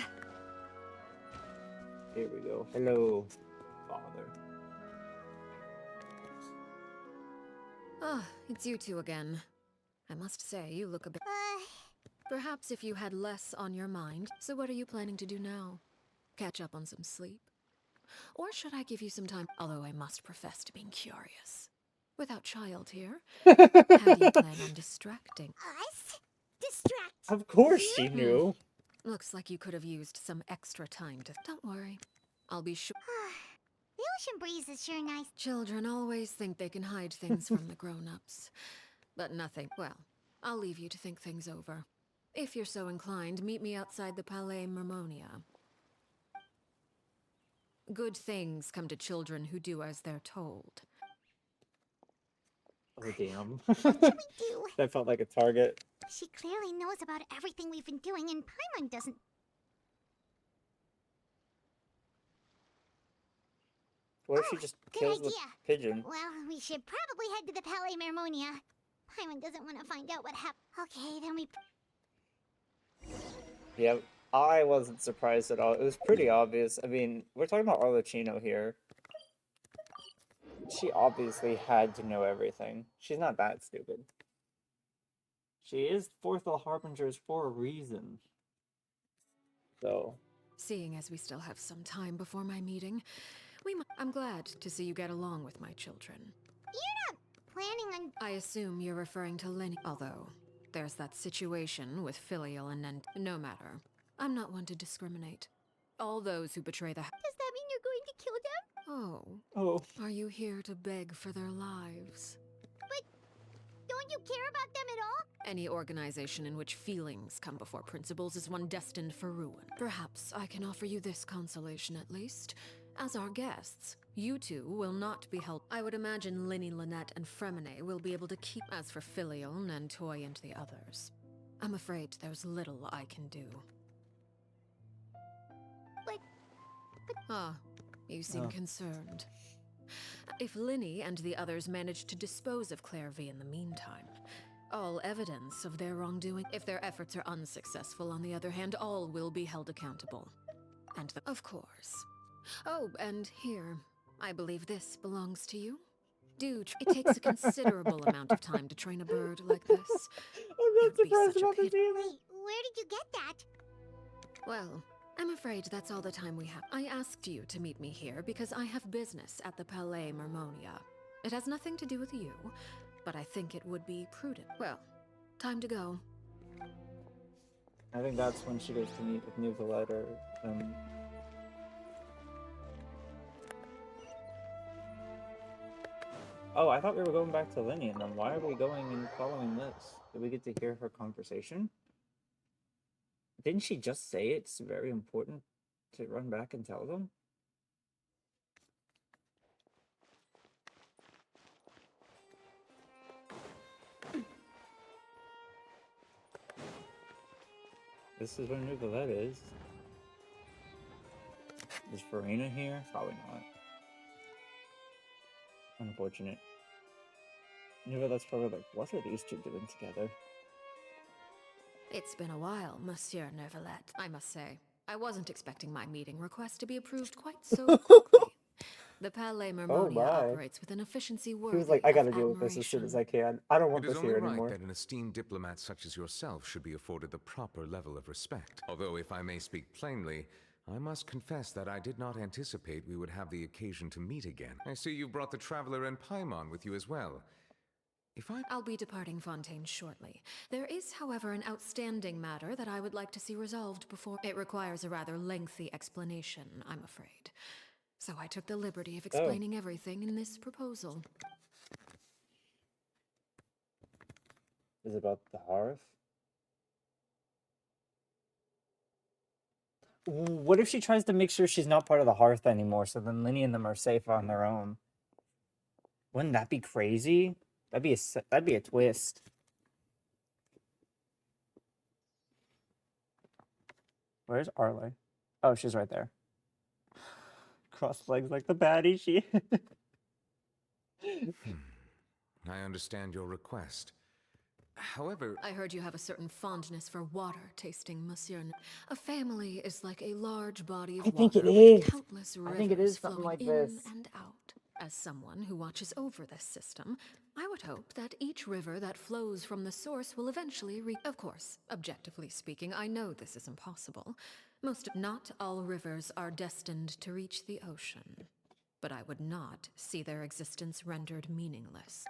Here we go. Hello, Father. Ah, it's you two again. I must say, you look a bit... Perhaps if you had less on your mind. So what are you planning to do now? Catch up on some sleep? Or should I give you some time? Although I must profess to being curious. Without child here, how do you plan on distracting? Us? Distract? Of course she knew. Looks like you could have used some extra time to... Don't worry. I'll be sure... The ocean breeze is sure nice. Children always think they can hide things from the grown-ups. But nothing. Well, I'll leave you to think things over. If you're so inclined, meet me outside the Palais Mermonia. Good things come to children who do as they're told. Oh, damn. What should we do? That felt like a target. She clearly knows about everything we've been doing, and Paimon doesn't. What if she just good kills the idea. pigeon? Well, we should probably head to the Palais Mermonia. Paimon doesn't want to find out what happened. Okay, then we... Yeah, I wasn't surprised at all. It was pretty obvious. I mean, we're talking about Arlecchino here. She obviously had to know everything. She's not that stupid. She is Fourthel Harbingers for a reason. So... Seeing as we still have some time before my meeting, I'm glad to see you get along with my children. You're not planning on... I assume you're referring to Lenny, although there's that situation with Filial and Nent. No matter. I'm not one to discriminate. All those who betray the... Does that mean you're going to kill them? Oh, Oh. are you here to beg for their lives? But don't you care about them at all? Any organization in which feelings come before principles is one destined for ruin. Perhaps I can offer you this consolation at least. As our guests, you two will not be held. I would imagine Linny, Lynette, and Fremine will be able to keep. As for Filial, Nantoy, and the others, I'm afraid there's little I can do. But... Ah, you seem Oh. concerned. If Linny and the others manage to dispose of Clairvy in the meantime, all evidence of their wrongdoing. If their efforts are unsuccessful, on the other hand, all will be held accountable. And of course. Oh, and here, I believe this belongs to you. It takes a considerable amount of time to train a bird like this. I'm It not would be surprised such a about this pity. either. Wait, where did you get that? Well, I'm afraid that's all the time we have. I asked you to meet me here because I have business at the Palais Mermonia. It has nothing to do with you, but I think it would be prudent. Well, time to go. I think that's when she goes to meet with Nuvalet or Oh, I thought we were going back to Linny, and then why are we going and following this? Did we get to hear her conversation? Didn't she just say it's very important to run back and tell them? this is where Neuvillette is. Is Farina here? Probably not. Unfortunate. Neuvillette's probably like, what are these two doing together? It's been a while, Monsieur Neuvillette, I must say. I wasn't expecting my meeting request to be approved quite so quickly. The Palais Oh Mermonia my. operates with an efficiency He worthy was like, I gotta of deal with this as soon as I admiration. can. I don't want It is this only here right anymore. that an esteemed diplomat such as yourself should be afforded the proper level of respect. Although, if I may speak plainly, I must confess that I did not anticipate we would have the occasion to meet again. I see you brought the Traveler and Paimon with you as well. I'll be departing Fontaine shortly. There is, however, an outstanding matter that I would like to see resolved before. It requires a rather lengthy explanation, I'm afraid. So I took the liberty of explaining everything in this proposal. Is it about the hearth? What if she tries to make sure she's not part of the hearth anymore, so then Linny and them are safe on their own? Wouldn't that be crazy? That'd be a twist. Where's Arle? Oh, she's right there. Cross legs like the baddie she. I understand your request. However, I heard you have a certain fondness for water tasting, Monsieur. A family is like a large body of I think water it with is. countless I think it rivers is something flowing like in this. and out. As someone who watches over this system, I would hope that each river that flows from the source will eventually reach. Of course, objectively speaking, I know this is impossible. Not all rivers are destined to reach the ocean. But I would not see their existence rendered meaningless.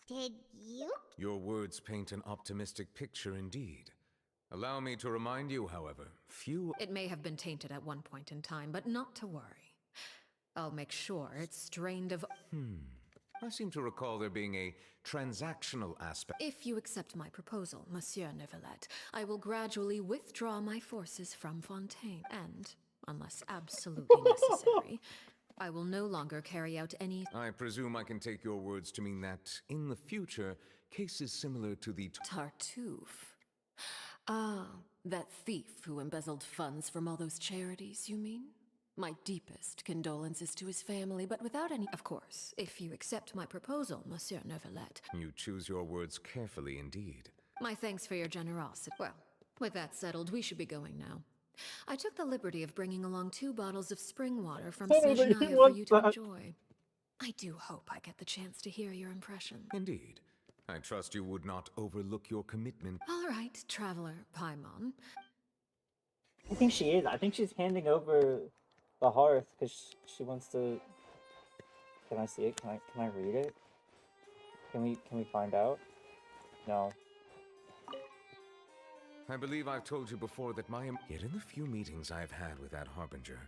Did you? your words paint an optimistic picture indeed. Allow me to remind you, however, few... It may have been tainted at one point in time, but not to worry. I'll make sure it's drained of... I seem to recall there being a transactional aspect. If you accept my proposal, Monsieur Neuvillette, I will gradually withdraw my forces from Fontaine, and, unless absolutely necessary, I will no longer carry out any... I presume I can take your words to mean that, in the future, cases similar to the... Tartuffe. Ah, that thief who embezzled funds from all those charities, you mean? My deepest condolences to his family, but without any... Of course, if you accept my proposal, Monsieur Neuvillette. You choose your words carefully indeed. My thanks for your generosity. Well, with that settled, we should be going now. I took the liberty of bringing along 2 bottles of spring water from Snezhnaya for you to enjoy. I do hope I get the chance to hear your impression. Indeed. I trust you would not overlook your commitment. All right, Traveler Paimon. I think she is. I think she's handing over the hearth because she wants to. Can I see it? Can I read it? Can we find out? No. I believe I've told you before that Yet in the few meetings I've had with that Harbinger,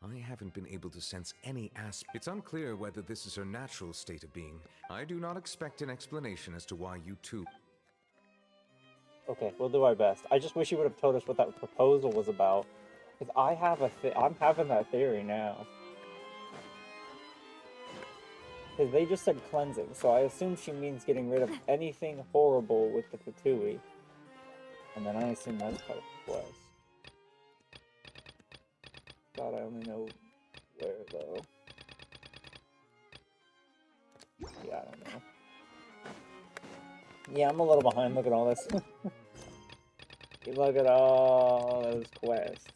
I haven't been able to sense any aspect. It's unclear whether this is her natural state of being. I do not expect an explanation as to why you two... Okay, we'll do our best. I just wish you would have told us what that proposal was about. Because I'm having that theory now. Because they just said cleansing, so I assume she means getting rid of anything horrible with the Fatui. And then I assume that's part of the quest. God, I only know where, though. Yeah, I don't know. Yeah, I'm a little behind. Look at all this. Look at all those quests.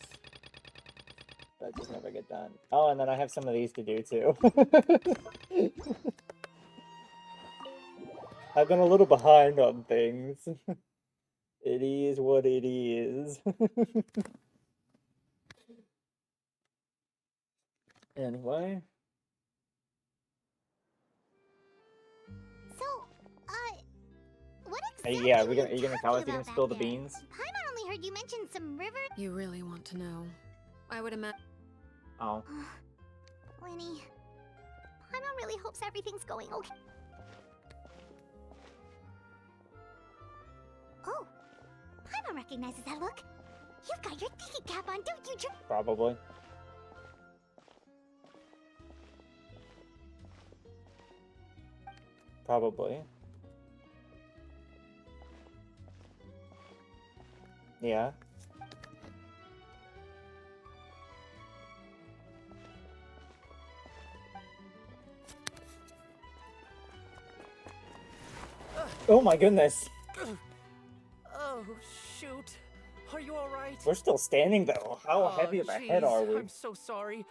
That just never get done. Oh, and then I have some of these to do, too. I've been a little behind on things. It is what it is. Anyway. So, what Hey, exactly yeah, are are you gonna tell us? You gonna spill the there? beans? Paimon only heard you mention some river. You really want to know? I would imagine... Oh. Lenny, Paimon really hopes everything's going okay. Oh, Paimon recognizes that look. You've got your thinking cap on, don't you, Probably. Probably. Yeah. Oh my goodness. Oh, shoot. Are you alright? We're still standing though. How heavy of a head are we? I'm so sorry.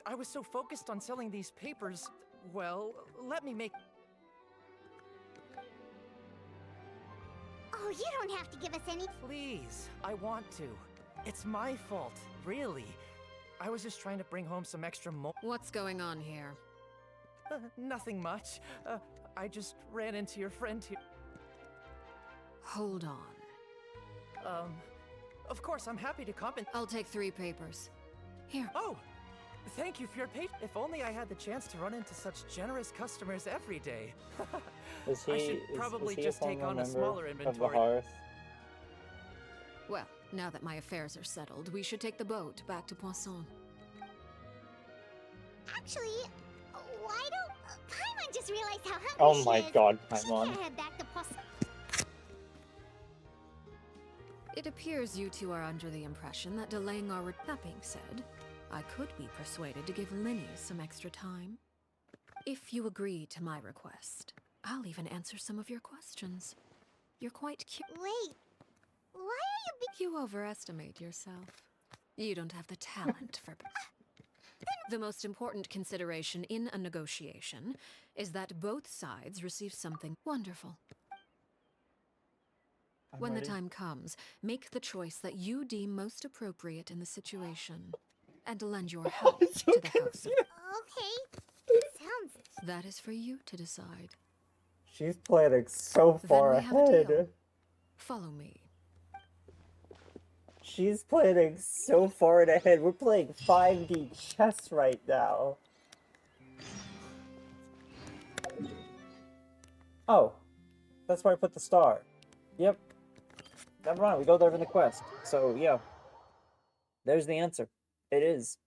I was so focused on selling these papers. Well, let me make... Oh, you don't have to give us any. Please, I want to. It's my fault, really. I was just trying to bring home some extra What's going on here? Nothing much. I just ran into your friend here. Hold on. Of course, I'm happy to compensate. I'll take 3 papers. Here. Oh! Thank you for your pay. If only I had the chance to run into such generous customers every day. Is he, I should probably is he just a take on former a smaller member of the inventory. Hearth? Well, now that my affairs are settled, we should take the boat back to Poisson. Actually, why don't Paimon just realized how hungry Oh she my is. god, She Paimon. can't head back to Poisson. It appears you two are under the impression that delaying our that being said, I could be persuaded to give Linny some extra time. If you agree to my request, I'll even answer some of your questions. You're quite cute. Wait, why are you You overestimate yourself. You don't have the talent for... The most important consideration in a negotiation is that both sides receive something wonderful. When the time comes, make the choice that you deem most appropriate in the situation, and lend your help to the house. Okay, sounds. That is for you to decide. She's planning so far Then we have a ahead. deal. Follow me. She's planning so far ahead. We're playing 5D chess right now. Oh, that's where I put the star. Yep. Never mind, we go there for the quest. So, yeah. There's the answer. It is.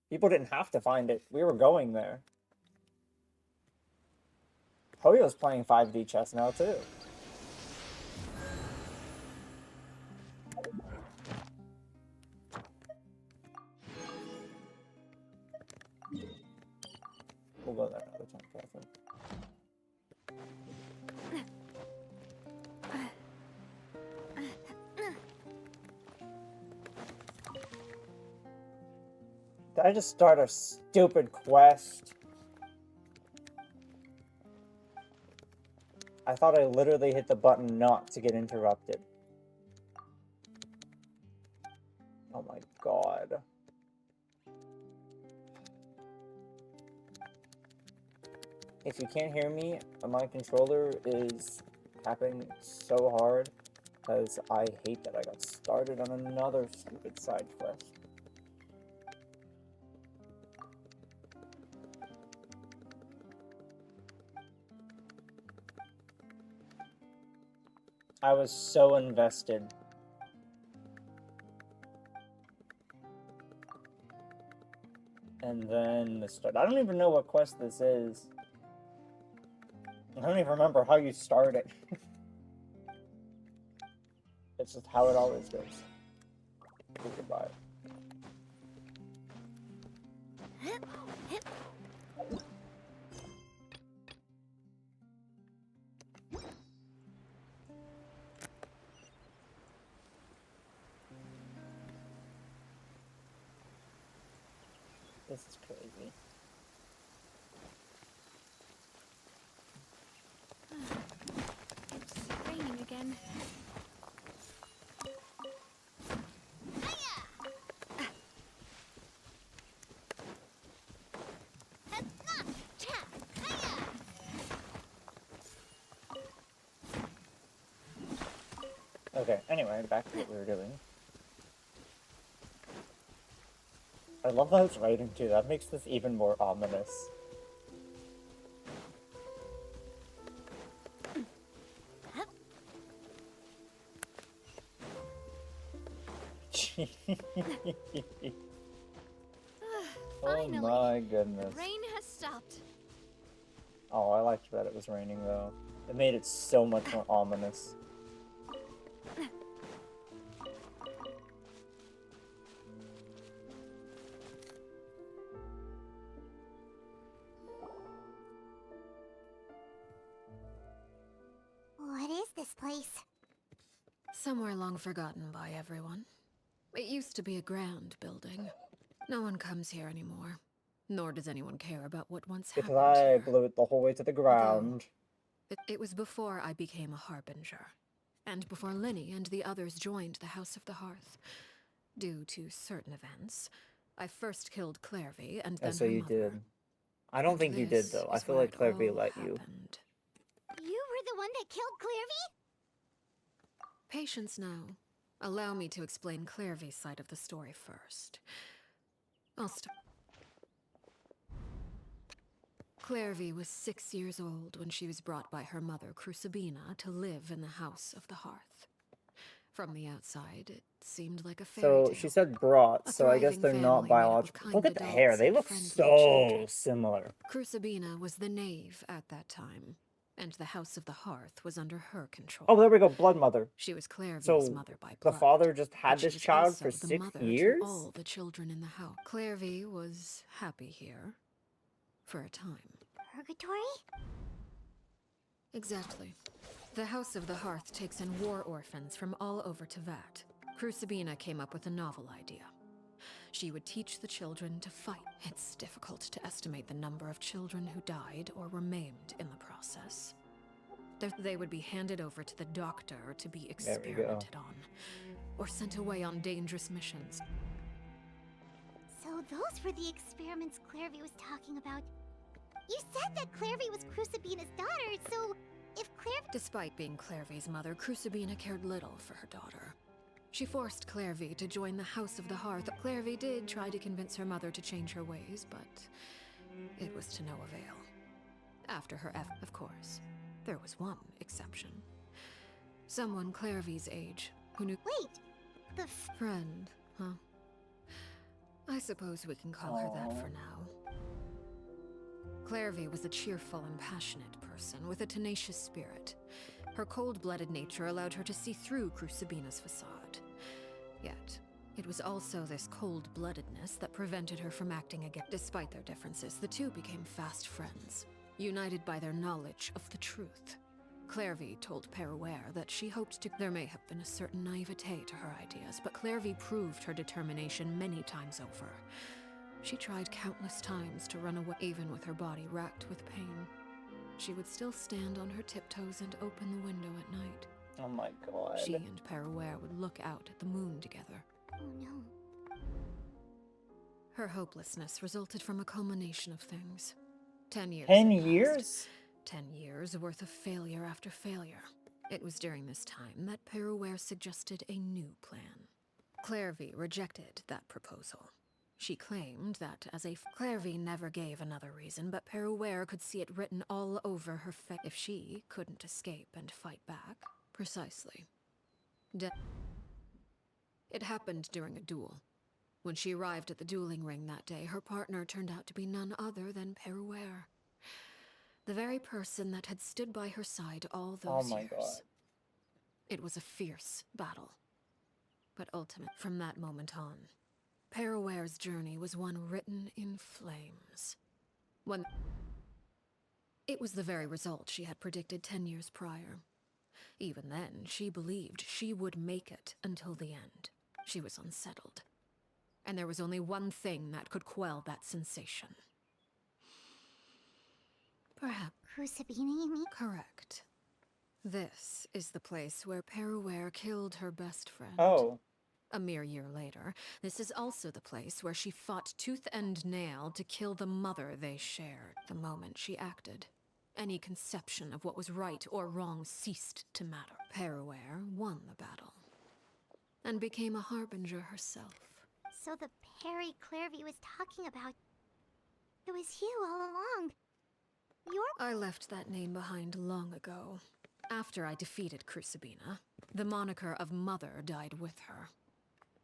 People didn't have to find it. We were going there. Hoyo's playing 5D chess now, too. We'll go there another time, Catherine. Did I just start a stupid quest? I thought I literally hit the button not to get interrupted. Oh my god. If you can't hear me, my controller is tapping so hard because I hate that I got started on another stupid side quest. I was so invested. And then this started. I don't even know what quest this is. I don't even remember how you start it. It's just how it always goes. Goodbye. This is crazy. It's raining again. Okay, anyway, back to what we were doing. I love how it's raining too, that makes this even more ominous. Oh my goodness. Rain has stopped. Oh, I liked that it was raining though. It made it so much more ominous. this place? Somewhere long forgotten by everyone. It used to be a grand building. No one comes here anymore. Nor does anyone care about what once Because happened I here. blew it the whole way to the ground. It was before I became a harbinger. And before Linny and the others joined the House of the Hearth. Due to certain events, I first killed Clairvy and then So her you mother. did. I don't And think you did, this though. I is feel where like it Clairby all let you. happened. You were the one that killed Clairvy? Patience now. Allow me to explain Clairvy's side of the story first. Clairvy was 6 years old when she was brought by her mother, Crucibina, to live in the House of the Hearth. From the outside, it seemed like a fairy So tale. she said brought, A so I guess thriving they're not family made up of biological. kind Look at the adults hair. They and look friendly so children. similar. Crucibina was the knave at that time, and the House of the Hearth was under her control. Oh, there we go. Blood mother. She was Clairvy's So mother by the blood. father just but had she this was child also for the 6 mother years? to all the children in the house. Clairvy was happy here. For a time. Purgatory? Exactly. The House of the Hearth takes in war orphans from all over Tevat. Crucibina came up with a novel idea. She would teach the children to fight. It's difficult to estimate the number of children who died or were maimed in the process. They would be handed over to the doctor to be experimented on, or sent away on dangerous missions. So those were the experiments Clairvy was talking about. You said that Clairvy was Crucibina's daughter, so if Clairvy... Despite being Clairvy's mother, Crucibina cared little for her daughter. She forced Clairvy to join the House of the Hearth. Clairvy did try to convince her mother to change her ways, but it was to no avail. After her of course. There was one exception. Someone Clairvy's age, who knew— Wait! The friend, huh? I suppose we can call her that for now. Clairvy was a cheerful and passionate person with a tenacious spirit. Her cold-blooded nature allowed her to see through Crucibina's facade. Yet, it was also this cold-bloodedness that prevented her from acting again. Despite their differences, the two became fast friends, united by their knowledge of the truth. Clairvy told Perouere that she hoped to— There may have been a certain naivete to her ideas, but Clairvy proved her determination many times over. She tried countless times to run away, even with her body racked with pain. She would still stand on her tiptoes and open the window at night. Oh my god. She and Perouere would look out at the moon together. Oh no. Her hopelessness resulted from a culmination of things. 10 years. 10 had passed. years? 10 years worth of failure after failure. It was during this time that Perouere suggested a new plan. Clairvy rejected that proposal. She claimed that Clairvy never gave another reason, but Perouere could see it written all over her face. If she couldn't escape and fight back, precisely. It happened during a duel. When she arrived at the dueling ring that day, her partner turned out to be none other than Perouere. The very person that had stood by her side all those years. God. It was a fierce battle. But ultimately, from that moment on, Perouere's journey was one written in flames. It was the very result she had predicted 10 years prior. Even then, she believed she would make it until the end. She was unsettled. And there was only one thing that could quell that sensation. Perhaps. Crucibina, you mean? Correct. This is the place where Perouere killed her best friend. Oh. A mere year later, this is also the place where she fought tooth and nail to kill the mother they shared. The moment she acted, any conception of what was right or wrong ceased to matter. Perouere won the battle, and became a harbinger herself. So the Perry Clairvy was talking about, it was you all along. I left that name behind long ago. After I defeated Crucibina, the moniker of Mother died with her.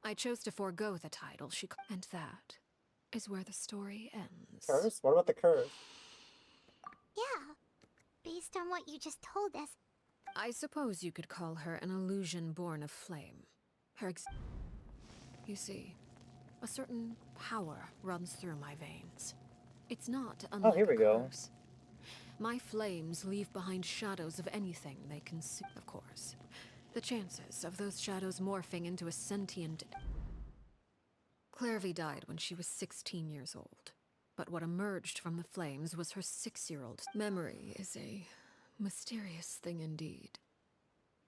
I chose to forego the title and that is where the story ends. Curse? What about the curse? Yeah. Based on what you just told us. I suppose you could call her an illusion born of flame. You see, a certain power runs through my veins. It's not unlike here we go. curse. My flames leave behind shadows of anything they consume, of course. The chances of those shadows morphing into a sentient... Clairvy died when she was 16 years old. But what emerged from the flames was her 6-year-old. Memory is a mysterious thing indeed.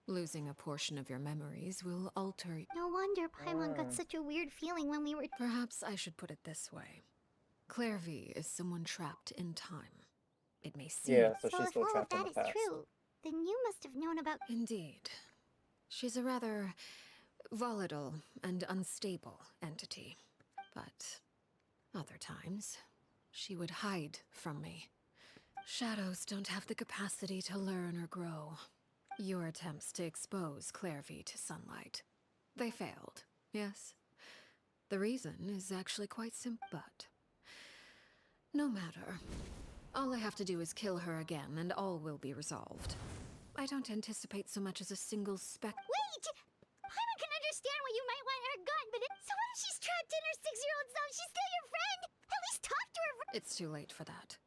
Losing a portion of your memories will alter... No wonder Paimon got such a weird feeling when we were... Perhaps I should put it this way. Clairvy is someone trapped in time. It may seem... Yeah, so So she's if still all of trapped in that the is past. true, then you must have known about... Indeed. She's a rather volatile and unstable entity. But other times, she would hide from me. Shadows don't have the capacity to learn or grow. Your attempts to expose Clairvy to sunlight. They failed, yes? The reason is actually quite simple, but... No matter. All I have to do is kill her again, and all will be resolved. I don't anticipate so much as a single speck... Wait! Paimon can understand why you might want her gun, but so what if she's trapped in her 6-year-old self? She's still your friend! At least talk to her for... It's too late for that.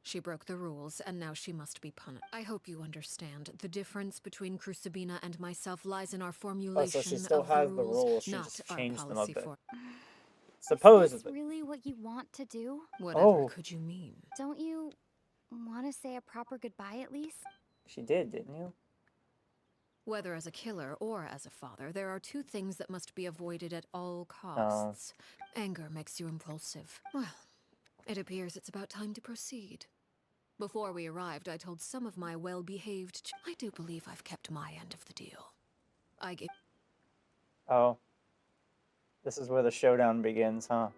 She broke the rules, and now she must be punished. I hope you understand. The difference between Crucibina and myself lies in our formulation she still of has the the rules, rules, she not just our changed them a policy bit. for... Is this Supposedly. really what you want to do? Whatever Oh. could you mean? Don't you want to say a proper goodbye at least? She did, didn't you? Whether as a killer or as a father, there are two things that must be avoided at all costs. Anger makes you impulsive. Well, it appears it's about time to proceed. Before we arrived, I told some of my well-behaved... I do believe I've kept my end of the deal. I gave... Oh. This is where the showdown begins, huh?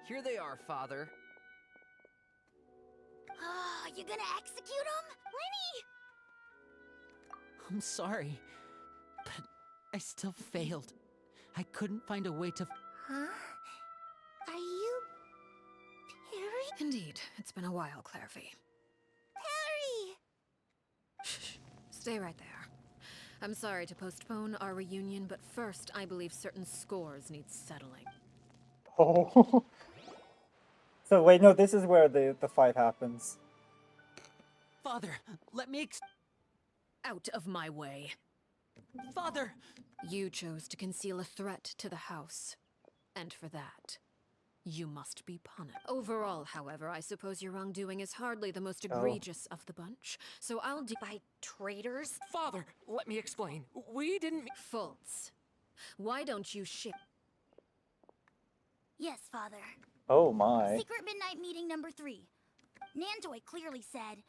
Here they are, Father. Oh, you gonna execute him? Lenny! I'm sorry, but I still failed. I couldn't find a way to... Huh? Are you... Perry? Indeed, it's been a while, Clairvy. Perry! Shh. Stay right there. I'm sorry to postpone our reunion, but first, I believe certain scores need settling. Oh. So wait, no, this is where the fight happens. Father, let me Out of my way. Father! You chose to conceal a threat to the house. And for that, you must be punished. Overall, however, I suppose your wrongdoing is hardly the most egregious of the bunch. So I'll do... By traitors? Father, let me explain. We didn't mean... Fultz, why don't you Yes, Father. Oh my. Secret midnight meeting number 3. Nantoy clearly said,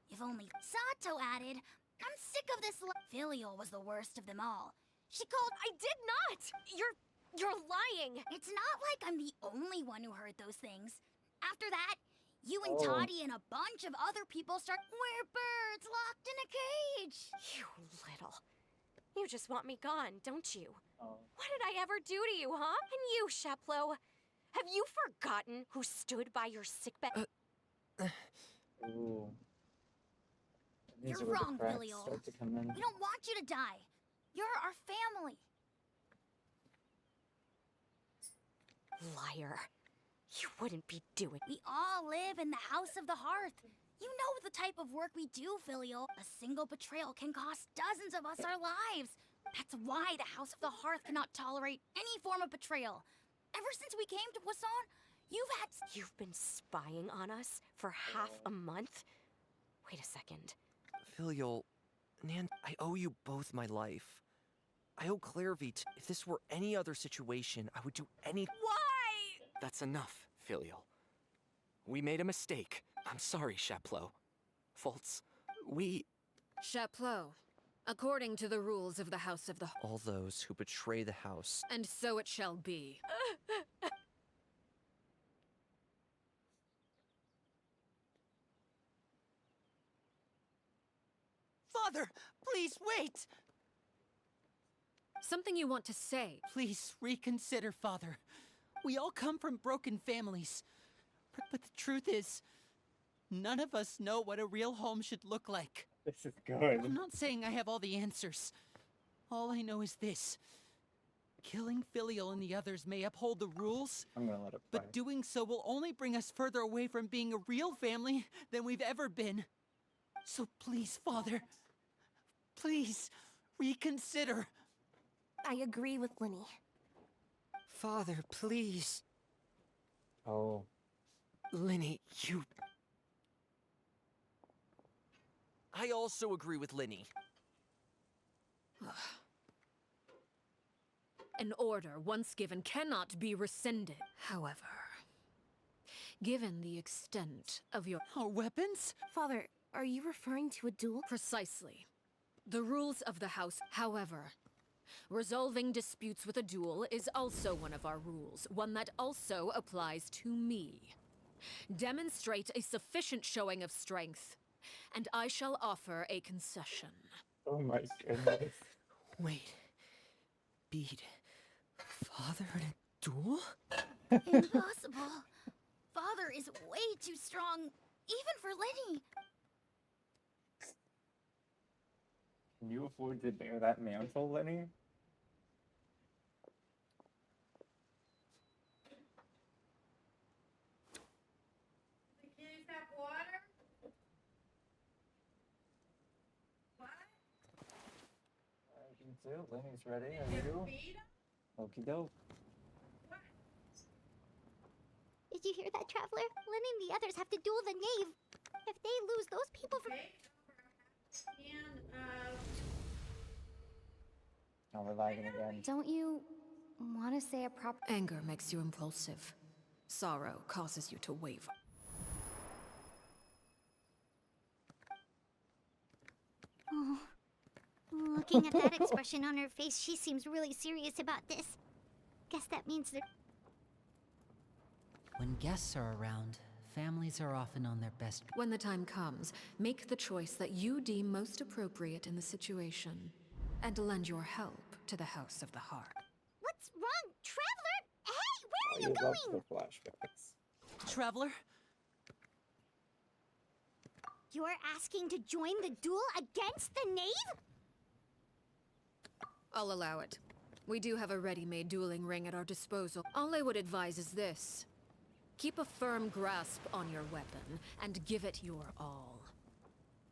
if only... Sato added, I'm sick of this... Filial was the worst of them all. She called... I did not! You're lying! It's not like I'm the only one who heard those things. After that, you and Oh. Toddy and a bunch of other people start... We're birds locked in a cage! You little. You just want me gone, don't you? Oh. What did I ever do to you, huh? And you, Sheplo? Have you forgotten who stood by your sickbed? Ooh. These You're are where the wrong, cracks Filial. start to come in. We don't want you to die. You're our family. Liar. You wouldn't be doing... We all live in the House of the Hearth. You know the type of work we do, Filial. A single betrayal can cost dozens of us our lives. That's why the House of the Hearth cannot tolerate any form of betrayal. Ever since we came to Poisson, You've been spying on us for half a month? Wait a second. Filial, Nan, I owe you both my life. I owe Clairvy if this were any other situation, I would do any... Why? That's enough, Filial. We made a mistake. I'm sorry, Sheplo. Fultz, we... Chapleau, according to the rules of the House of the... All those who betray the house. And so it shall be. Father, please wait! Something you want to say. Please reconsider, Father. We all come from broken families. But the truth is, none of us know what a real home should look like. This is good. I'm not saying I have all the answers. All I know is this. Killing Filial and the others may uphold the rules, I'm gonna let it play. but doing so will only bring us further away from being a real family than we've ever been. So please, Father, please reconsider. I agree with Linny. Father, please. Oh. Linny, you... I also agree with Linny. An order once given cannot be rescinded. However, given the extent of your... Our weapons? Father, are you referring to a duel? Precisely. The rules of the house, however. Resolving disputes with a duel is also one of our rules, one that also applies to me. Demonstrate a sufficient showing of strength, and I shall offer a concession. Oh my goodness. Wait. Beat Father in a duel? Impossible. Father is way too strong, even for Lenny. Can you afford to bear that mantle, Lenny? Lenny's ready. Are you? Okie doke. Did you hear that, Traveler? Lenny and the others have to duel the knave. If they lose, those people from... Now we're lagging again. Don't you want to say a proper... Anger makes you impulsive. Sorrow causes you to waver. Oh. Looking at that expression on her face, she seems really serious about this. Guess that means they're... When guests are around, families are often on their best. When the time comes, make the choice that you deem most appropriate in the situation, and lend your help to the House of the Heart. What's wrong? Traveler? Hey, where are you You love going? the flashbacks. Traveler? You're asking to join the duel against the knave? I'll allow it. We do have a ready-made dueling ring at our disposal. All I would advise is this. Keep a firm grasp on your weapon, and give it your all.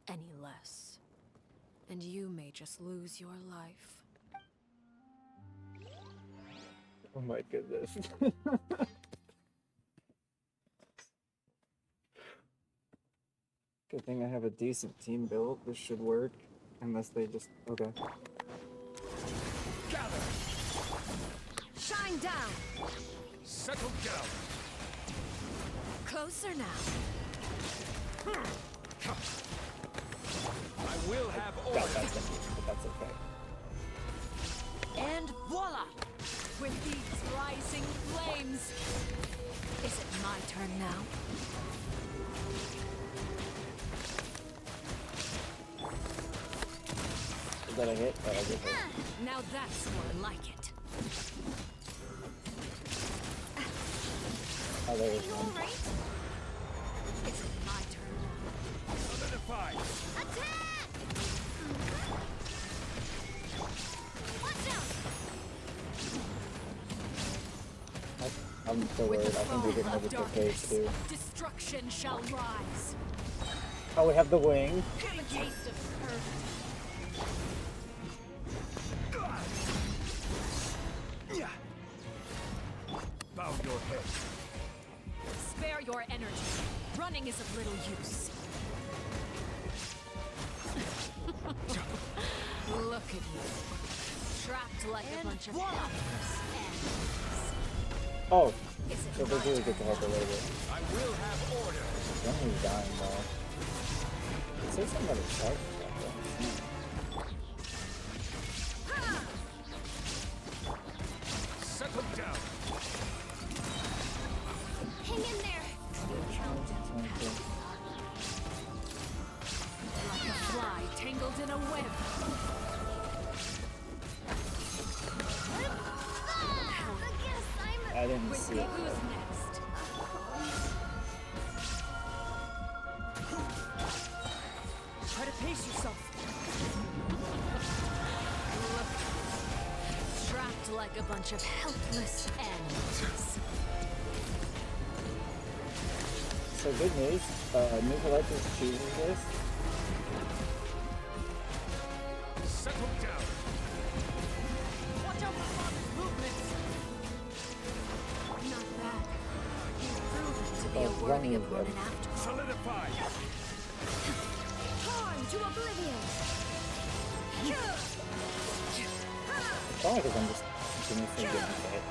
Any less, and you may just lose your life. Oh my goodness. Good thing I have a decent team built. This should work. Unless they just... Okay. Gather! Shine down! Settle down! Closer now. I will have Got order! that thing, but that's okay. And voila! With these rising flames! Is it my turn now? Is that a hit? Oh, I did hit. Now that's more like it. Oh, there Are is you one. alright? Is it my turn now? Solidify! Attack! Watch out! I'm so worried. I think we didn't have a good phase too. Destruction shall rise. Oh, we have the wing. Have a taste of earth. Bow your head. Spare your energy. Running is of little use. Look at you. Trapped like a bunch of helpless animals. Oh, Is it so they my do get to turn help a now? little bit. I will have order! Henry's dying though. It says something about a shark. Settle down! Hang in there! Like a fly tangled in a web. I guess I'm... I didn't With see who's it. next? Try to pace yourself. Look, trapped like like a bunch of helpless animals. So good news. New collectors chooses this. Settle down. Watch out for Father's movements. Not bad. He's proven to be Oh, a worthy running is opponent good. after all. Solidify. Torn to oblivion. It's not like I'm just continuously getting hit.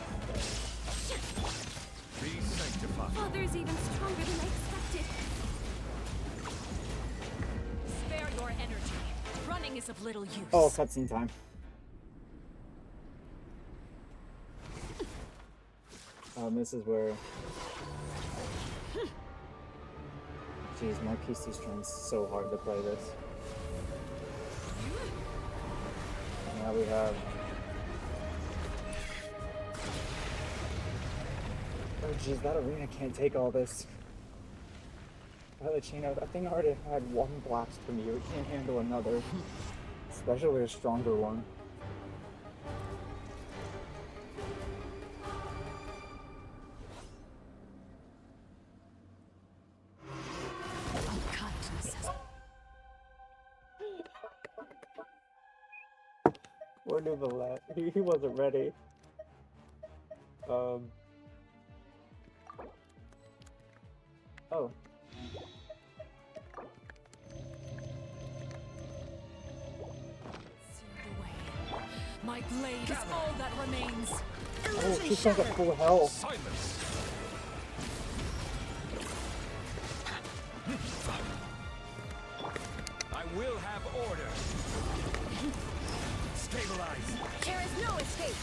Be sanctified. Father's even stronger than I expected. Spare your energy. Running is of little use. Oh, cutscene time. This is where. Jeez, my PC's trying so hard to play this. Now we have. Oh jeez, that arena can't take all this. Arlechino, that thing already had one blast from you. It can't handle another. Especially a stronger one. Poor Nuvalet. He wasn't ready. Oh. My blade is all that remains. Oh, she's got a full health. Silence. I will have order. Stabilize. There is no escape.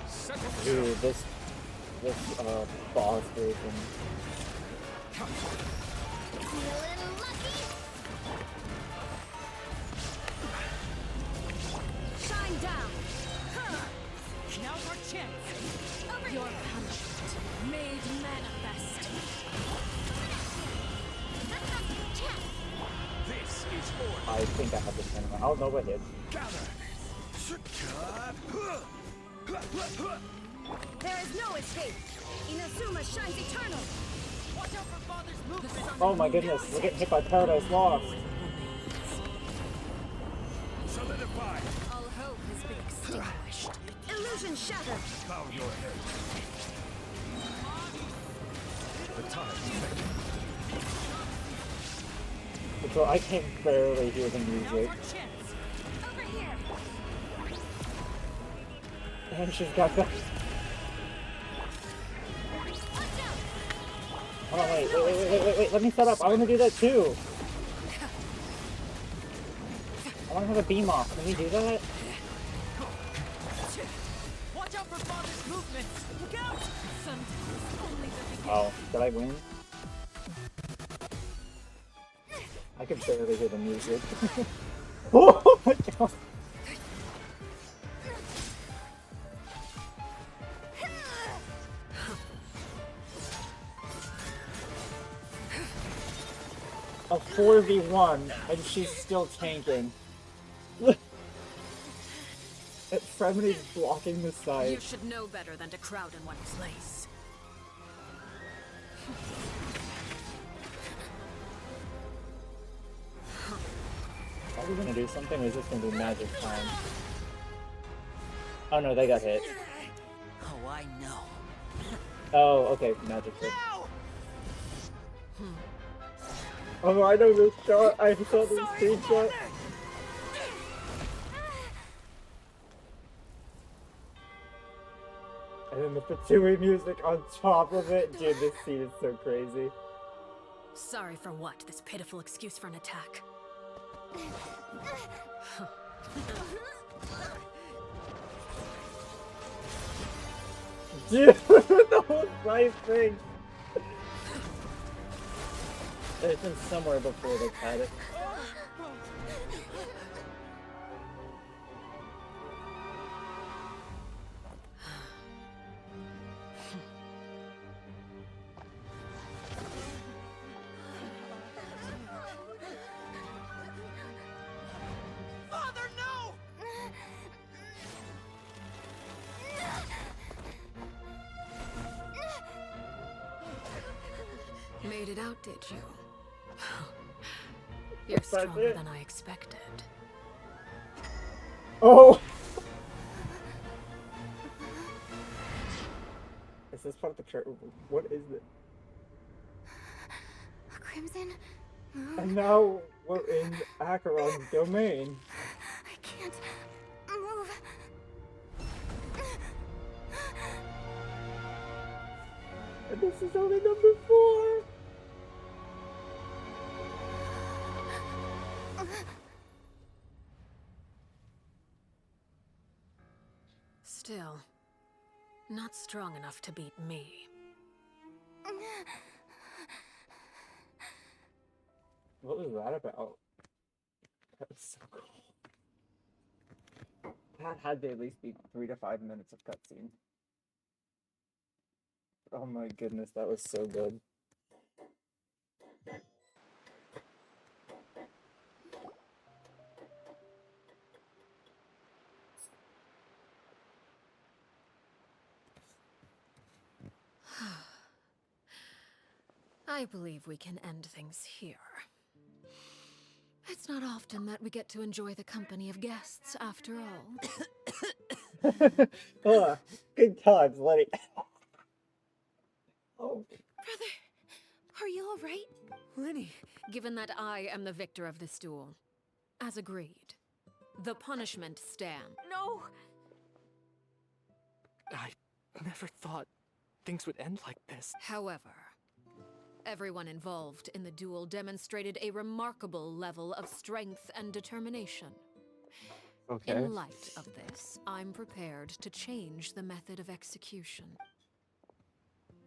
Settle down. Dude, this boss version. Feeling lucky. Shine down. Now's our chance. Your punishment made manifest. This is order. I think I have this one. I'll know what hit. Gather. There is no escape. Inazuma shines eternal. Watch out for Father's movements. Oh my goodness, we're getting hit by Paradise Lost. Solidify. All hope has been extinguished. Illusion shattered. Bow your head. The time. So I can barely hear the music. Now's our chance. Over here. And she's got that. Hold on, wait, let me set up. I want to do that too. I want to have a beam off. Can we do that? Watch out for Father's movements. Look out! Sometimes only the beginning. Oh, did I win? I can barely hear the music. Oh my god! A 4v1 and she's still tanking. Fremini's blocking the You side. should know better than to crowd in one place. Are we gonna do something or is this gonna be magic time? Oh no, they got hit. Oh, I know. Oh, okay, magic hit. Oh, I know this shot. I saw this screenshot. And then the Fatui music on top of it. Dude, this scene is so crazy. Sorry for what? This pitiful excuse for an attack. Dude, the whole slice thing. There's been somewhere before they've had it. Father, no! wait it out, did you? You're That's stronger it. than I expected. Oh! Is this part of the chart? What is it? Crimson? And now we're in Acheron's domain. I can't move. And this is only number 4. Still, not strong enough to beat me. What was that about? That was so cool. That had to at least be 3 to 5 minutes of cutscene. Oh my goodness, that was so good. I believe we can end things here. It's not often that we get to enjoy the company of guests, after all. Good times, Letty. Oh. Brother, are you all right? Lenny! Given that I am the victor of this duel, as agreed, the punishment stands. No! I never thought things would end like this. However, everyone involved in the duel demonstrated a remarkable level of strength and determination. Okay. In light of this, I'm prepared to change the method of execution.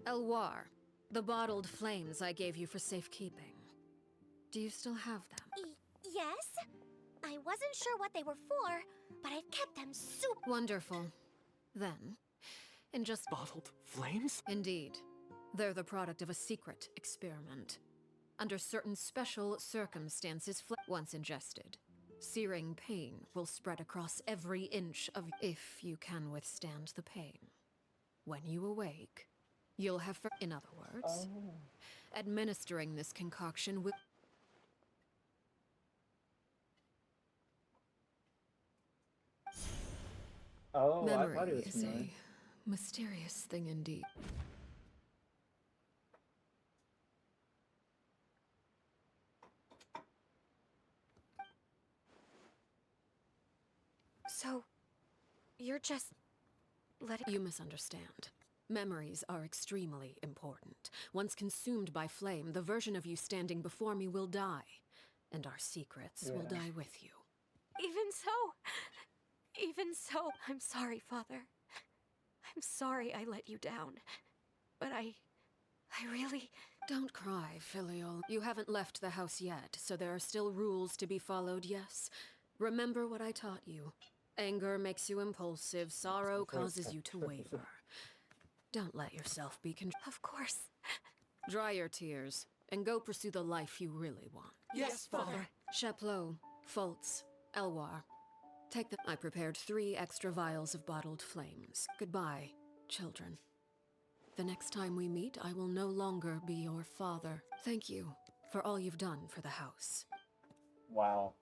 Elwar, the bottled flames I gave you for safekeeping. Do you still have them? Yes? I wasn't sure what they were for, but I've kept them super. Wonderful. Then, in just... Bottled flames? Indeed. They're the product of a secret experiment. Under certain special circumstances, once ingested, searing pain will spread across every inch of... If you can withstand the pain. When you awake, you'll have... In other words, administering this concoction will... Oh, I Memory thought he was is familiar. a mysterious thing indeed. So, you're just letting... You misunderstand. Memories are extremely important. Once consumed by flame, the version of you standing before me will die, and our secrets will die with you. Even so, I'm sorry, Father. I'm sorry I let you down. But I really... Don't cry, filial. You haven't left the house yet, so there are still rules to be followed, yes? Remember what I taught you. Anger makes you impulsive, sorrow causes you to waver. Don't let yourself be Of course. Dry your tears, and go pursue the life you really want. Yes, Father. Chaplot, Fultz, Elwar. Take them. I prepared 3 extra vials of bottled flames. Goodbye, children. The next time we meet, I will no longer be your father. Thank you for all you've done for the house. Wow.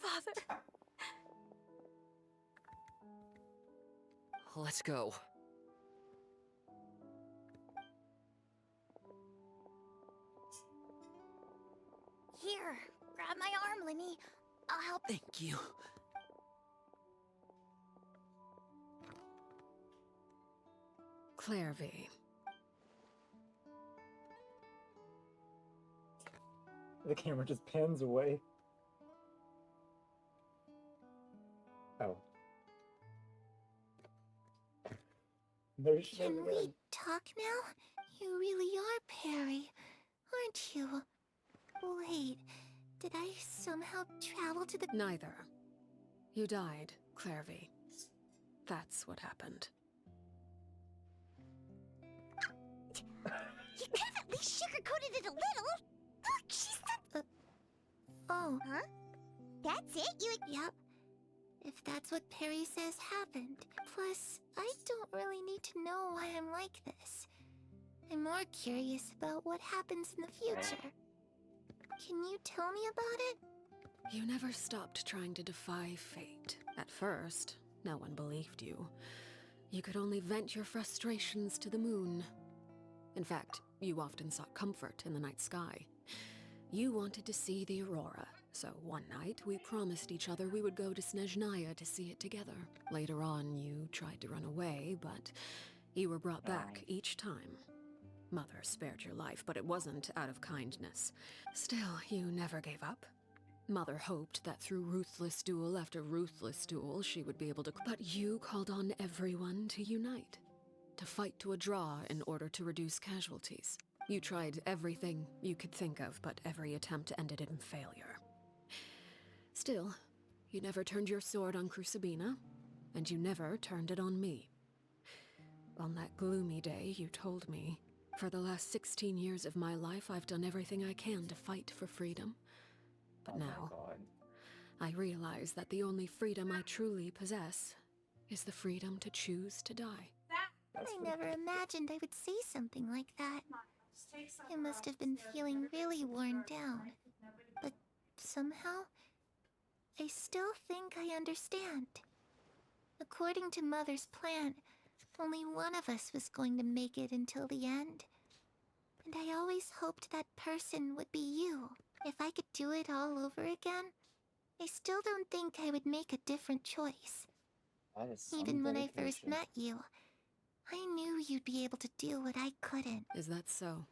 Father. Let's go. Here, grab my arm, Lenny. I'll help. Thank you. Clairvy. The camera just pans away. Oh. No shit. Can we talk now? You really are Perry, aren't you? Wait, did I somehow travel to the... Neither. You died, Clairvy. That's what happened. You could have at least sugarcoated it a little. Look, she said... oh. Huh? That's it? Yep. if that's what Perry says happened. Plus, I don't really need to know why I'm like this. I'm more curious about what happens in the future. Can you tell me about it? You never stopped trying to defy fate. At first, no one believed you. You could only vent your frustrations to the moon. In fact, you often sought comfort in the night sky. You wanted to see the aurora, so one night we promised each other we would go to Snezhnaya to see it together. Later on, you tried to run away, but you were brought back each time. Mother spared your life, but it wasn't out of kindness. Still, you never gave up. Mother hoped that through ruthless duel after ruthless duel, she would be able to... But you called on everyone to unite. To fight to a draw in order to reduce casualties. You tried everything you could think of, but every attempt ended in failure. Still, you never turned your sword on Crucibina, and you never turned it on me. On that gloomy day, you told me, for the last 16 years of my life, I've done everything I can to fight for freedom. But now, I realize that the only freedom I truly possess is the freedom to choose to die. I never imagined I would say something like that. I must have been feeling really worn down. But somehow, I still think I understand. According to Mother's plan, only one of us was going to make it until the end. And I always hoped that person would be you. If I could do it all over again, I still don't think I would make a different choice. Even when I first met you, I knew you'd be able to do what I couldn't. Is that so?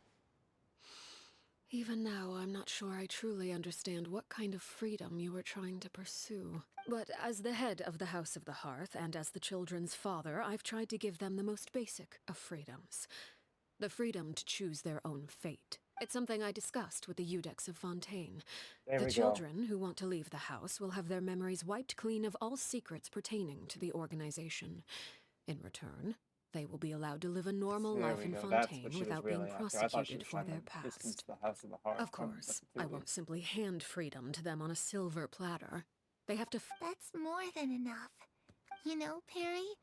Even now, I'm not sure I truly understand what kind of freedom you were trying to pursue. But as the head of the House of the Hearth, and as the children's father, I've tried to give them the most basic of freedoms. The freedom to choose their own fate. It's something I discussed with the Eudex of Fontaine. The children who want to leave the house will have their memories wiped clean of all secrets pertaining to the organization. In return, they will be allowed to live a normal life in Fontaine without being prosecuted for their past. Of course, I won't simply hand freedom to them on a silver platter. They have to That's more than enough. You know, Perry,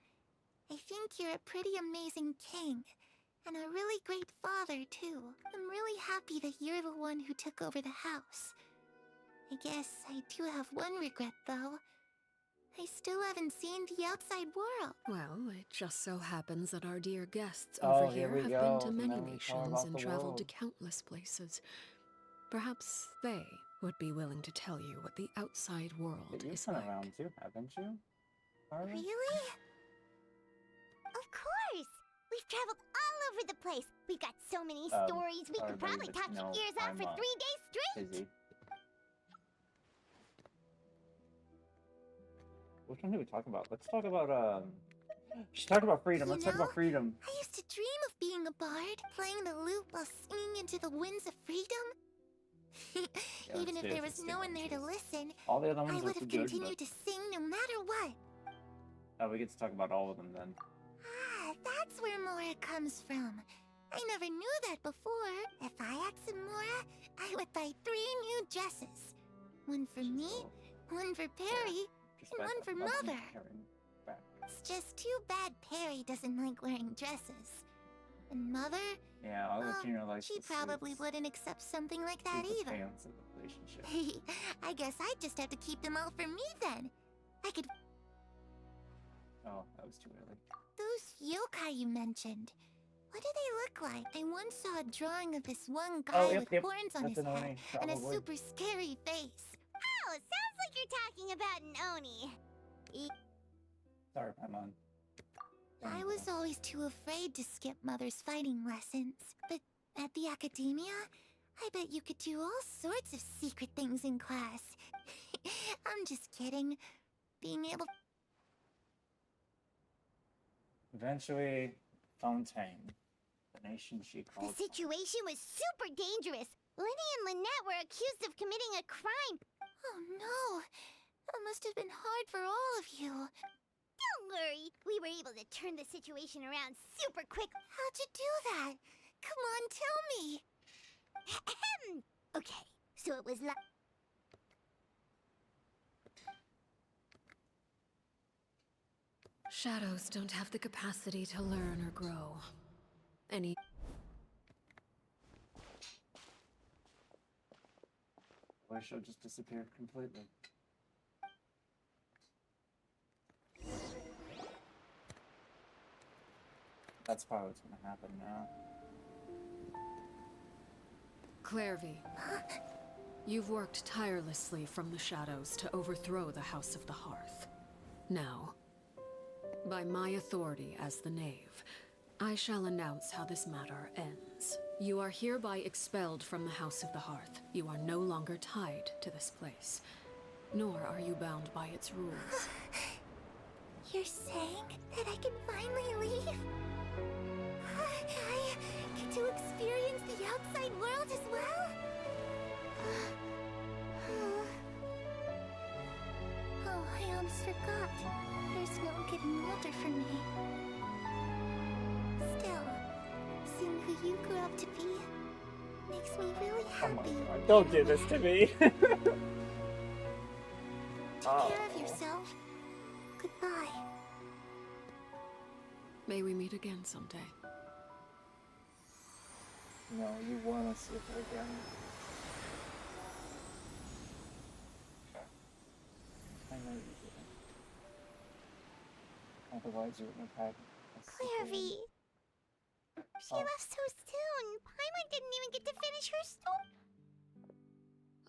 I think you're a pretty amazing king. And a really great father, too. I'm really happy that you're the one who took over the house. I guess I do have one regret, though. I still haven't seen the outside world. Well, it just so happens that our dear guests over here have been to many nations and traveled to countless places. Perhaps they would be willing to tell you what the outside world is like. You've been around too, haven't you? Really? Of course! We've traveled all over the place. We've got so many stories, we could probably talk your ears out for 3 days straight. Busy. Which one did we talk about? Let's talk about, She's talking about freedom. Let's talk about freedom. I used to dream of being a bard, playing the lute while singing into the winds of freedom. Even if there was no one there to listen, all the other ones I would have continued to sing no matter what. Oh, we get to talk about all of them then. Ah, that's where Mora comes from. I never knew that before. If I had some Mora, I would buy 3 new dresses. One for me, one for Perry, and one for Mother. It's just too bad Perry doesn't like wearing dresses. And Mother? Yeah, Arlecchino likes she probably wouldn't accept something like that either. Fans of the relationship. I guess I'd just have to keep them all for me then. I could... Oh, that was too early. Those yokai you mentioned, what do they look like? I once saw a drawing of this one guy with horns on his head and a super scary face. Oh, sounds like you're talking about an Oni. Sorry, Paimon. I was always too afraid to skip Mother's fighting lessons. But at the academia, I bet you could do all sorts of secret things in class. I'm just kidding. Being able... Eventually, Fontaine, the nation she called... The situation was super dangerous. Lenny and Lynette were accused of committing a crime. Oh no, that must have been hard for all of you. Don't worry, we were able to turn the situation around super quick. How'd you do that? Come on, tell me. Okay, so it was like... Shadows don't have the capacity to learn or grow. Any Why she'll just disappear completely. That's probably what's gonna happen now. Clairvy, you've worked tirelessly from the shadows to overthrow the House of the Hearth. Now, by my authority as the Knave, I shall announce how this matter ends. You are hereby expelled from the House of the Hearth. You are no longer tied to this place, nor are you bound by its rules. You're saying that I can finally leave? I get to experience the outside world as well? Oh, I almost forgot. There's no getting older for me. Still, seeing who you grew up to be makes me really Oh happy. my god, don't do this to me. Take care of yourself. Goodbye. May we meet again someday. No, you want to see her again. I know you didn't. Otherwise you wouldn't have had a Clairvy. She left so soon. Paimon didn't even get to finish her story.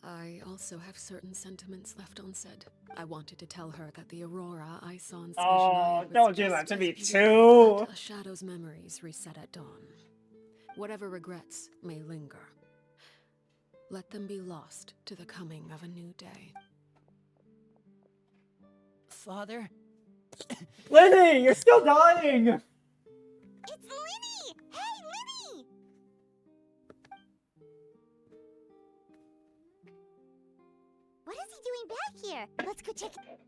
I also have certain sentiments left unsaid. I wanted to tell her that the Aurora I saw in Station Island was don't do just that to as me beautiful, too. but a shadow's memories reset at dawn. Whatever regrets may linger, let them be lost to the coming of a new day. Father? Linny, you're still dying! It's Linny! Hey, Linny! What is he doing back here? Let's go check it.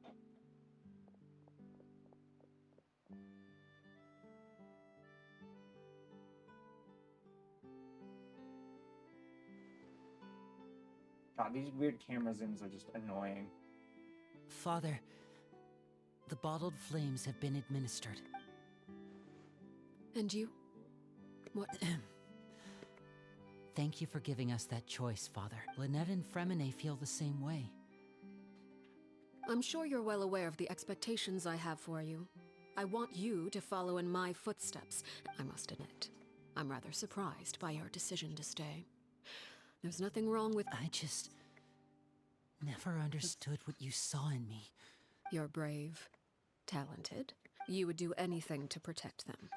God, these weird camera zooms are just annoying. Father, the bottled flames have been administered. And you? What? Thank you for giving us that choice, Father. Lynette and Fremine feel the same way. I'm sure you're well aware of the expectations I have for you. I want you to follow in my footsteps. I must admit, I'm rather surprised by your decision to stay. There's nothing wrong with... I just never understood what you saw in me. You're brave, talented. You would do anything to protect them.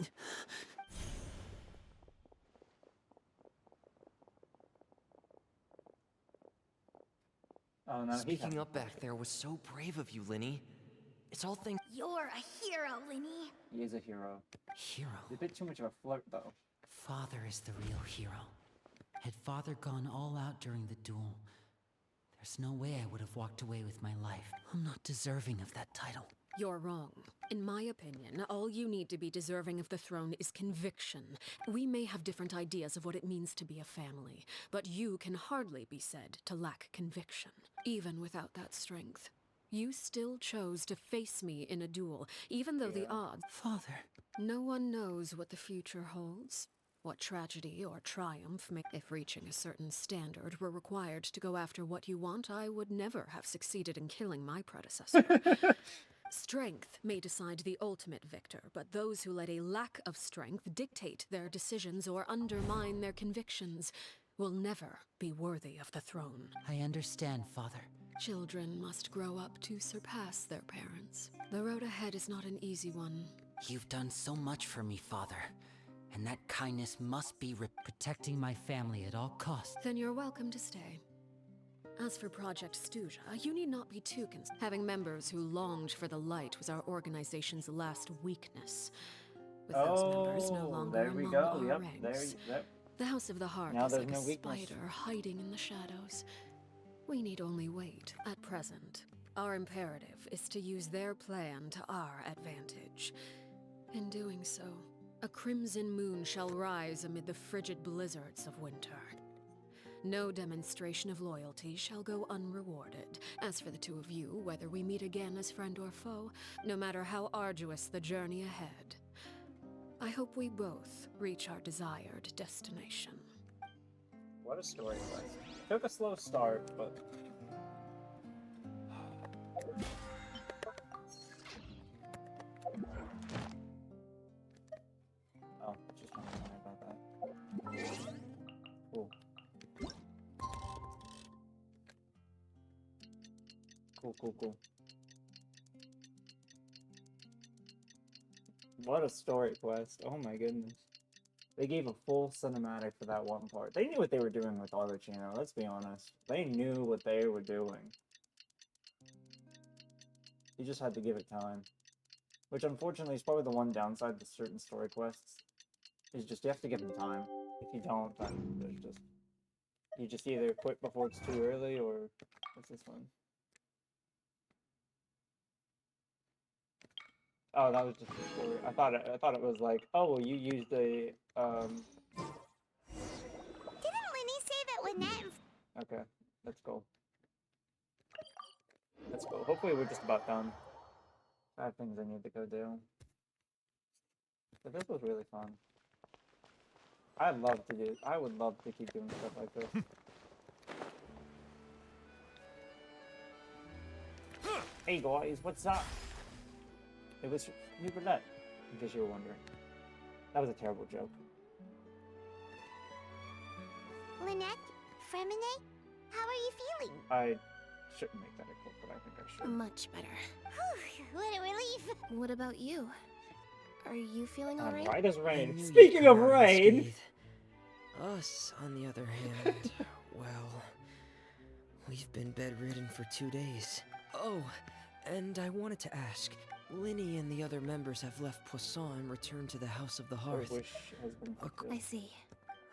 Oh no, Speaking up back there was so brave of you, Linny. It's all thanks. You're a hero, Linny. He is a hero. Hero? He's a bit too much of a flirt, though. Father is the real hero. Had Father gone all out during the duel, there's no way I would have walked away with my life. I'm not deserving of that title. You're wrong. In my opinion, all you need to be deserving of the throne is conviction. We may have different ideas of what it means to be a family, but you can hardly be said to lack conviction. Even without that strength, you still chose to face me in a duel, even though the odds... Father. No one knows what the future holds. What tragedy or triumph may... If reaching a certain standard were required to go after what you want, I would never have succeeded in killing my predecessor. Strength may decide the ultimate victor, but those who let a lack of strength dictate their decisions or undermine their convictions will never be worthy of the throne. I understand, Father. Children must grow up to surpass their parents. The road ahead is not an easy one. You've done so much for me, Father. And that kindness must be protecting my family at all costs. Then you're welcome to stay. As for Project Stuja, you need not be too concerned. Having members who longed for the light was our organization's last weakness. With those members no longer there we among go. our Yep, ranks. The House of the Heart Now is there's like no a weakness. spider hiding in the shadows. We need only wait. At present, our imperative is to use their plan to our advantage. In doing so, a crimson moon shall rise amid the frigid blizzards of winter. No demonstration of loyalty shall go unrewarded. As for the two of you, whether we meet again as friend or foe, no matter how arduous the journey ahead, I hope we both reach our desired destination. What a story quest. Took a slow start, but... Oh, just don't worry about that. Cool. Cool. What a story quest. Oh my goodness. They gave a full cinematic for that one part. They knew what they were doing with Arlechino, let's be honest. They knew what they were doing. You just had to give it time. Which unfortunately is probably the one downside to certain story quests. Is just you have to give them time. If you don't, then there's just... You just either quit before it's too early, or... What's this one? Oh, that was just a story. I thought it was like, oh, well, you used a, Didn't Linny say that Lynette and Okay, let's go. Let's go. Hopefully we're just about done. I have things I need to go do. But this was really fun. I would love to keep doing stuff like this. Hey guys, what's up? It was new roulette, in case you were wondering. That was a terrible joke. Lynette, Fremine, how are you feeling? I shouldn't make that a quote, but I think I should. Much better. Whew, what a relief. What about you? Are you feeling I'm alright? right as I rain. knew you'd Speaking come of out rain! unscathed. Us, on the other hand, well, we've been bedridden for 2 days. Oh, and I wanted to ask, Linny and the other members have left Poisson and returned to the House of the Hearth. Wish has been fulfilled. I see.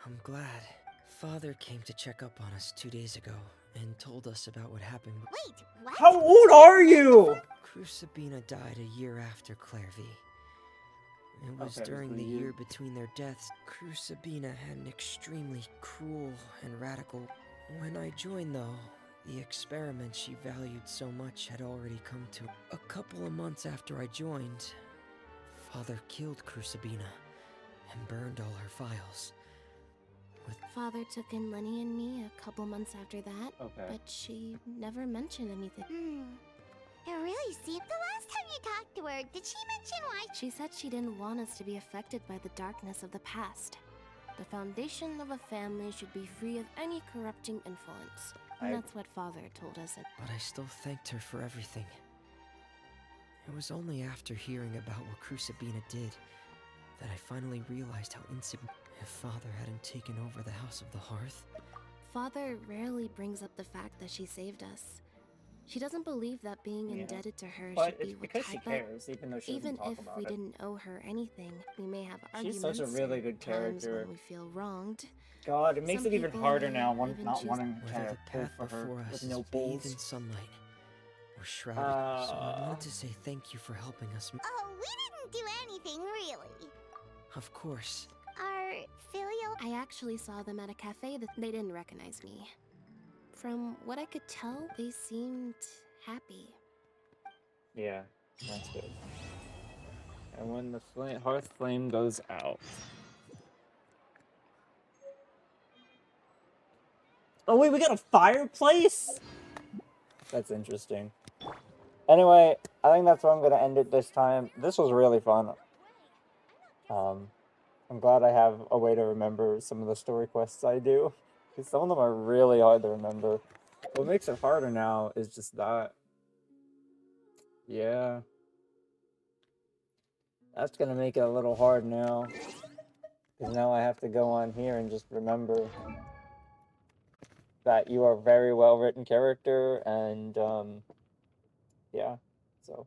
I'm glad. Father came to check up on us 2 days ago and told us about what happened. Wait, what? How old are you? Crucibina died a year after Clairvy. It was Okay, during so the you- year between their deaths. Crucibina had an extremely cruel and radical... When I joined, though, the experiment she valued so much had already come to... A couple of months after I joined, Father killed Crucibina and burned all her files. Father took in Lenny and me a couple months after that, Okay. but she never mentioned anything. It really seemed the last time you talked to her, did she mention why? She said she didn't want us to be affected by the darkness of the past. The foundation of a family should be free of any corrupting influence. And that's what Father told us. But I still thanked her for everything. It was only after hearing about what Crucibina did that I finally realized how insignificant... If Father hadn't taken over the House of the Hearth... Father rarely brings up the fact that she saved us. She doesn't believe that being indebted to her But should it's be because she but cares, even though she even doesn't talk if about we it. didn't owe her anything, we may have She's arguments. such a really good times character. when we feel wronged. God, it makes Some it even people harder may now, even not choose- wanting to Whether the pull path for her before us with is no bathed in pulls. sunlight or shrouded. So I wanted to say thank you for helping us. Oh, we didn't do anything, really. Of course. Our filial... I actually saw them at a cafe that they didn't recognize me. From what I could tell, they seemed happy. Yeah, that's good. And when the hearth flame goes out... Oh wait, we got a fireplace? That's interesting. Anyway, I think that's where I'm going to end it this time. This was really fun. I'm glad I have a way to remember some of the story quests I do. Because some of them are really hard to remember. What makes it harder now is just that. Yeah. That's going to make it a little hard now. Because now I have to go on here and just remember that you are a very well written character, and yeah, so